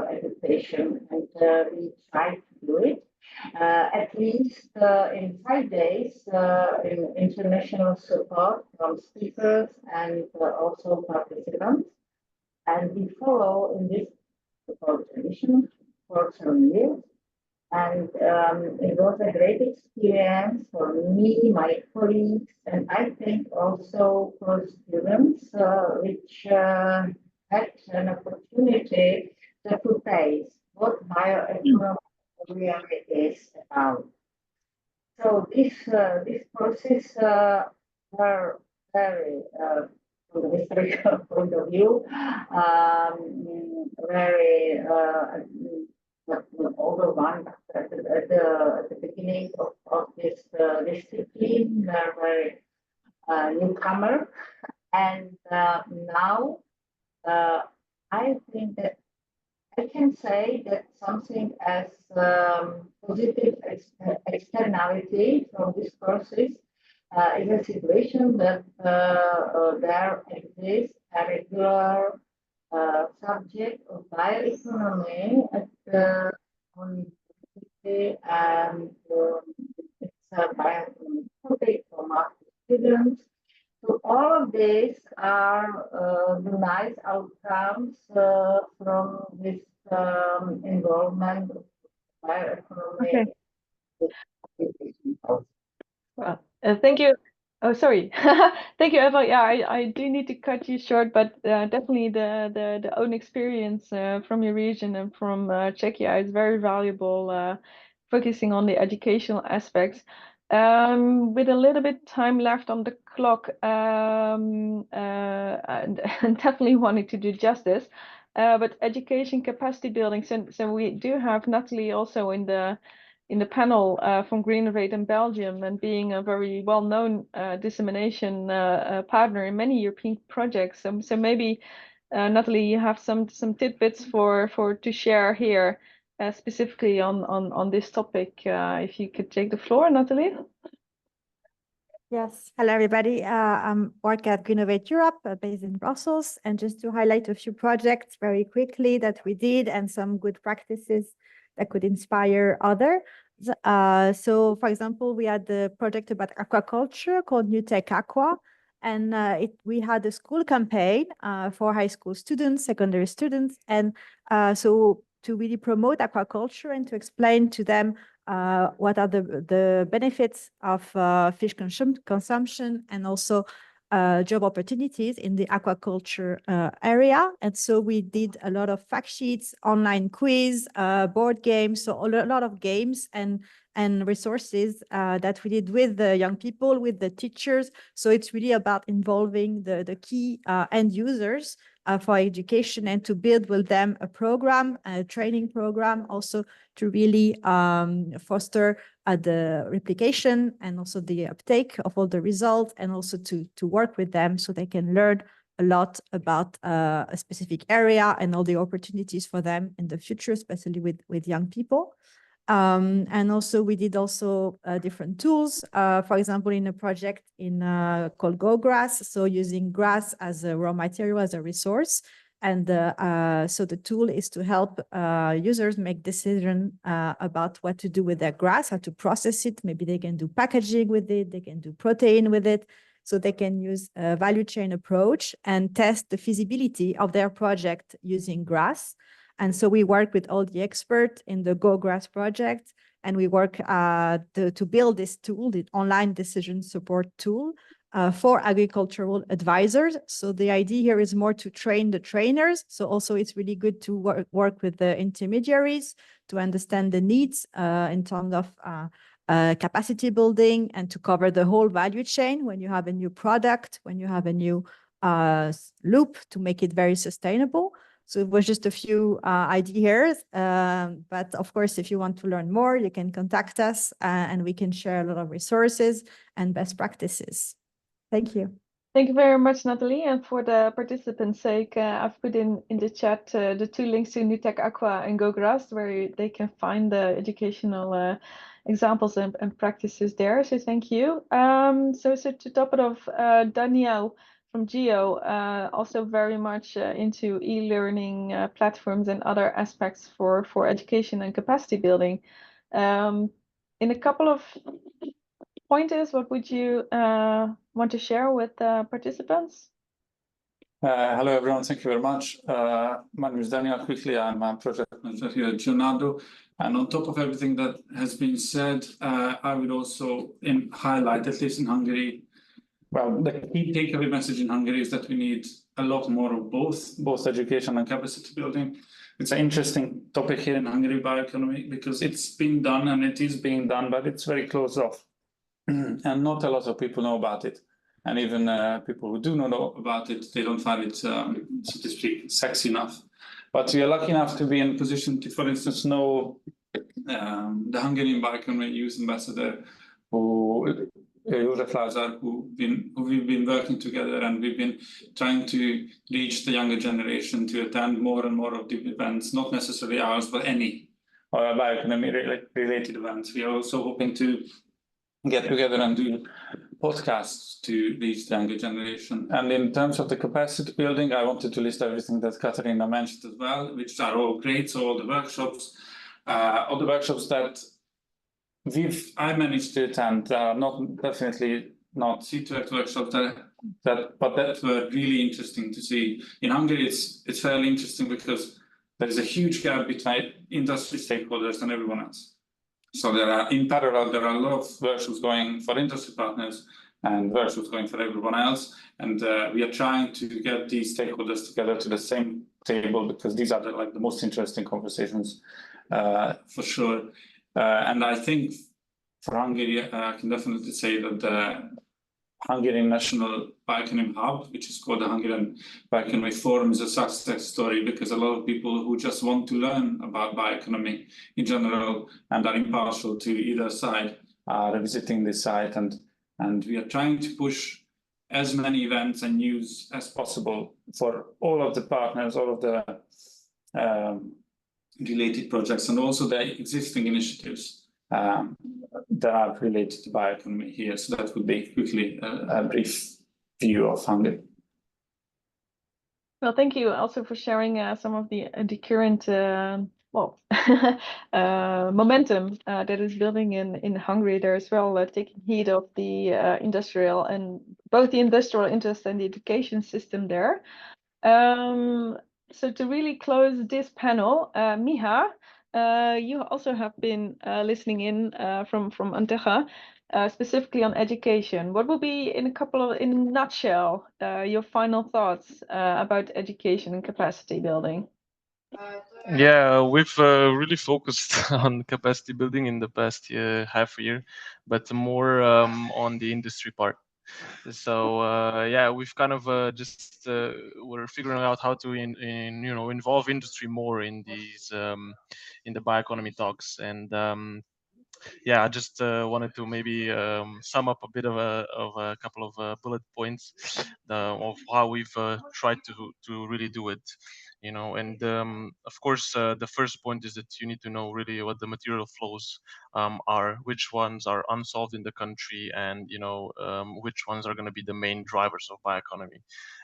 education, and we tried to do it. At least in 5 days, in international support from speakers and also participants. And we follow in this support tradition for some years. And it was a great experience for me, my colleagues, and I think also for students, which had an opportunity to taste what bioeconomy really is about. So this courses were very, from the historical point of view, very overwhelmed at the beginning of this discipline. They're very newcomer, and now I think that I can say that something as positive externality from these courses is a situation that there exists a regular subject of bioeconomy at the university, and it's a bioeconomy topic for master students. So all of these are the nice outcomes from this involvement of bioeconomy. Okay. Well, thank you. Oh, sorry. Thank you, Eva. Yeah, I do need to cut you short, but definitely the own experience from your region and from Czechia is very valuable, focusing on the educational aspects. With a little bit time left on the clock, and definitely wanting to do justice, but education capacity building. So we do have Natalie also in the panel from Greenerate in Belgium, and being a very well-known dissemination partner in many European projects. So maybe Natalie, you have some tidbits for to share here, specifically on this topic. If you could take the floor, Natalie. Yes, hello everybody. I'm work at Greenerate Europe, based in Brussels, and just to highlight a few projects very quickly that we did and some good practices that could inspire others. So, for example, we had the project about aquaculture called CEE2ACT, and we had a school campaign for high school students, secondary students, and so to really promote aquaculture and to explain to them what are the benefits of fish consumption and also job opportunities in the aquaculture area. And so we did a lot of fact sheets, online quiz, board games, so a lot of games and resources that we did with the young people, with the teachers. So it's really about involving the key end users for education and to build with them a program, a training program, also to really foster the replication and also the uptake of all the results, and also to work with them so they can learn a lot about a specific area and all the opportunities for them in the future, especially with young people. And also we did also different tools, for example, in a project called Go Grass, so using grass as a raw material, as a resource. And so the tool is to help users make decisions about what to do with their grass, how to process it. Maybe they can do packaging with it, they can do protein with it. So they can use a value chain approach and test the feasibility of their project using grass. And so we work with all the experts in the Go Grass project, and we work to build this tool, the online decision support tool for agricultural advisors. So the idea here is more to train the trainers. So also it's really good to work with the intermediaries to understand the needs in terms of capacity building and to cover the whole value chain when you have a new product, when you have a new loop to make it very sustainable. So it was just a few ideas, but of course, if you want to learn more, you can contact us and we can share a lot of resources and best practices. Thank you. Thank you very much, Natalie. And for the participants' sake, I've put in the chat the two links to CEE2ACT and Go Grass, where they can find the educational examples and practices there. So thank you. So to top it off, Danielle from Geo, also very much into e-learning platforms and other aspects for education and capacity building. In a couple of pointers, what would you want to share with participants? Hello, everyone. Thank you very much. My name is Daniel. Quickly, I'm a project manager here at Leonardo. And on top of everything that has been said, I would also highlight, at least in Hungary, well, the key takeaway message in Hungary is that we need a lot more of both education and capacity building. It's an interesting topic here in Hungary, bioeconomy, because it's being done and it is being done, but it's very closed off. And not a lot of people know about it. And even people who do know about it, they don't find it, so to speak, sexy enough. But we are lucky enough to be in a position to, for instance, know the Hungarian Bioeconomy Youth Ambassador, József Lázár, who we've been working together, and we've been trying to reach the younger generation to attend more and more of the events, not necessarily ours, but any bioeconomy-related events. We are also hoping to get together and do podcasts to reach the younger generation. And in terms of the capacity building, I wanted to list everything that Katarina mentioned as well, which are all great. So all the workshops that I managed to attend, definitely not CEE2ACT workshops, but that were really interesting to see. In Hungary, it's fairly interesting because there is a huge gap between industry stakeholders and everyone else. So in parallel, there are a lot of workshops going for industry partners and workshops going for everyone else. And we are trying to get these stakeholders together to the same table, because these are the most interesting conversations for sure. And I think for Hungary, I can definitely say that the Hungarian National Bioeconomy Hub, which is called the Hungarian Bioeconomy Forum, is a success story, because a lot of people who just want to learn about bioeconomy in general and are impartial to either side are visiting this site. And we are trying to push as many events and news as possible for all of the partners, all of the related projects, and also the existing initiatives that are related to bioeconomy here. So that would be quickly a brief view of Hungary. Well, thank you also for sharing some of the current momentum that is building in Hungary there as well, taking heed of the industrial interest and the education system there. So to really close this panel, Miha, you also have been listening in from Antecha, specifically on education. What will be, in a nutshell, your final thoughts about education and capacity building? Yeah, we've really focused on capacity building in the past half year, but more on the industry part. So yeah, we've kind of we're figuring out how to involve industry more in these in the bioeconomy talks. And yeah, I just wanted to maybe sum up a bit of a couple of bullet points of how we've tried to really do it. And of course, the first point is that you need to know really what the material flows are, which ones are unsolved in the country, and which ones are going to be the main drivers of bioeconomy.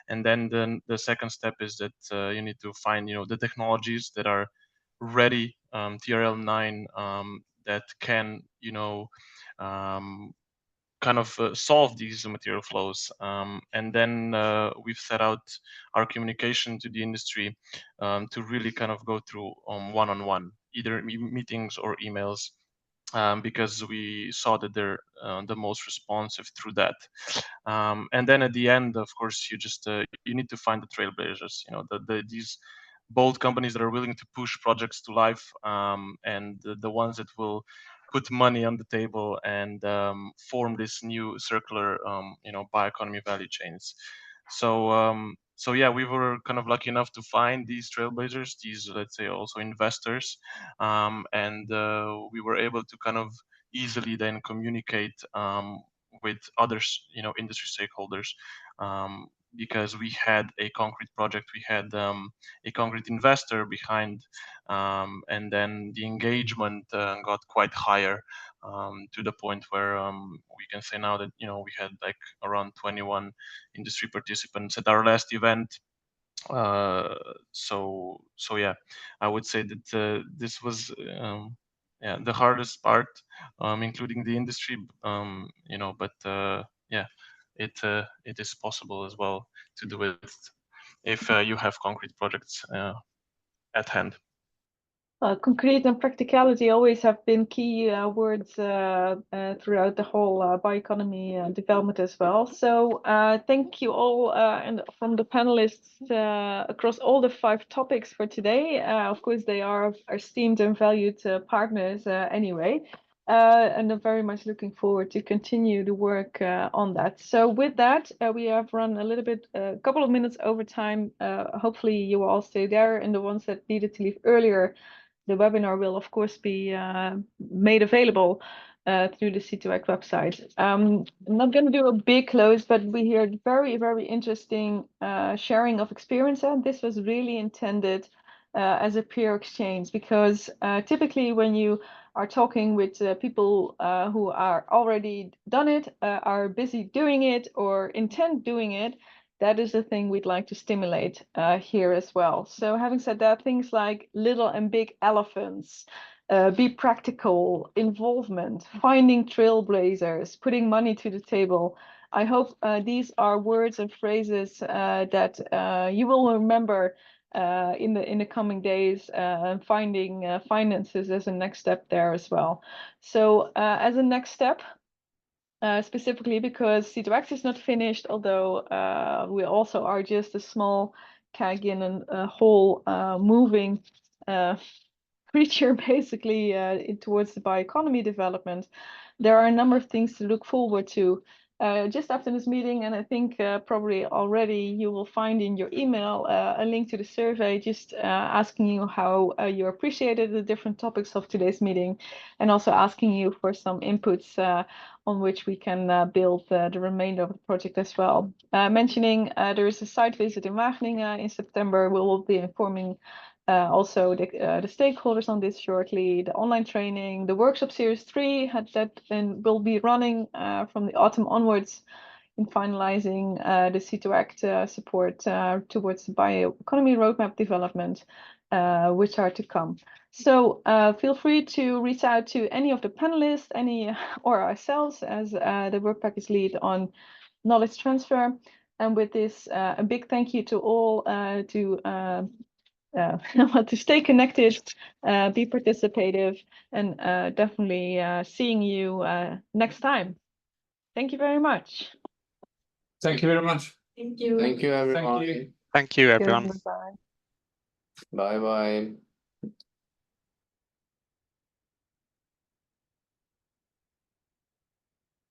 And then the second step is that you need to find the technologies that are ready, TRL9, that can kind of solve these material flows. And then we've set out our communication to the industry to really kind of go through one-on-one, either meetings or emails, because we saw that they're the most responsive through that. And then at the end, of course, you need to find the trailblazers, these bold companies that are willing to push projects to life, and the ones that will put money on the table and form this new circular, bioeconomy value chains. So yeah, we were kind of lucky enough to find these trailblazers, these, let's say, also investors, and we were able to kind of easily then communicate with others, industry stakeholders, because we had a concrete project, we had a concrete investor behind, and then the engagement got quite higher, to the point where we can say now that we had like around 21 industry participants at our last event. So yeah, I would say that this was yeah, the hardest part, including the industry, but yeah, it is possible as well to do it. if you have concrete projects at hand. Concrete and practicality always have been key words throughout the whole bioeconomy development as well. So thank you all and from the panelists across all the 5 topics for today. Of course, they are esteemed and valued partners anyway. And I'm very much looking forward to continue the work on that. So with that, we have run a little bit, a couple of minutes over time. Hopefully you will all stay there, and the ones that needed to leave earlier, the webinar will, of course, be made available through the CEE2ACT website. I'm not going to do a big close, but we heard very, very interesting sharing of experience. And this was really intended as a peer exchange, because typically when you are talking with people who are already done it, are busy doing it, or intend doing it, that is the thing we'd like to stimulate here as well. So having said that, things like little and big elephants, be practical, involvement, finding trailblazers, putting money to the table. I hope these are words and phrases that you will remember in the coming days, finding finances as a next step there as well. So as a next step, specifically because CEE2ACT is not finished, although we also are just a small cog in a whole moving creature, basically, towards the bioeconomy development. There are a number of things to look forward to just after this meeting, and I think probably already you will find in your email a link to the survey, just asking you how you appreciated the different topics of today's meeting, and also asking you for some inputs on which we can build the remainder of the project as well. Mentioning there is a site visit in Wageningen in September. We will be informing also the stakeholders on this shortly. The online training, the workshop series 3 will be running from the autumn onwards in finalizing the CEE2ACT support towards the bioeconomy roadmap development, which are to come. So feel free to reach out to any of the panelists, or ourselves as the work package lead on knowledge transfer. And with this, a big thank you to all to stay connected, be participative, and definitely seeing you next time. Thank you very much. Thank you very much. Thank you. Thank you, everyone. Thank you. Thank you, everyone. Bye. Bye-bye.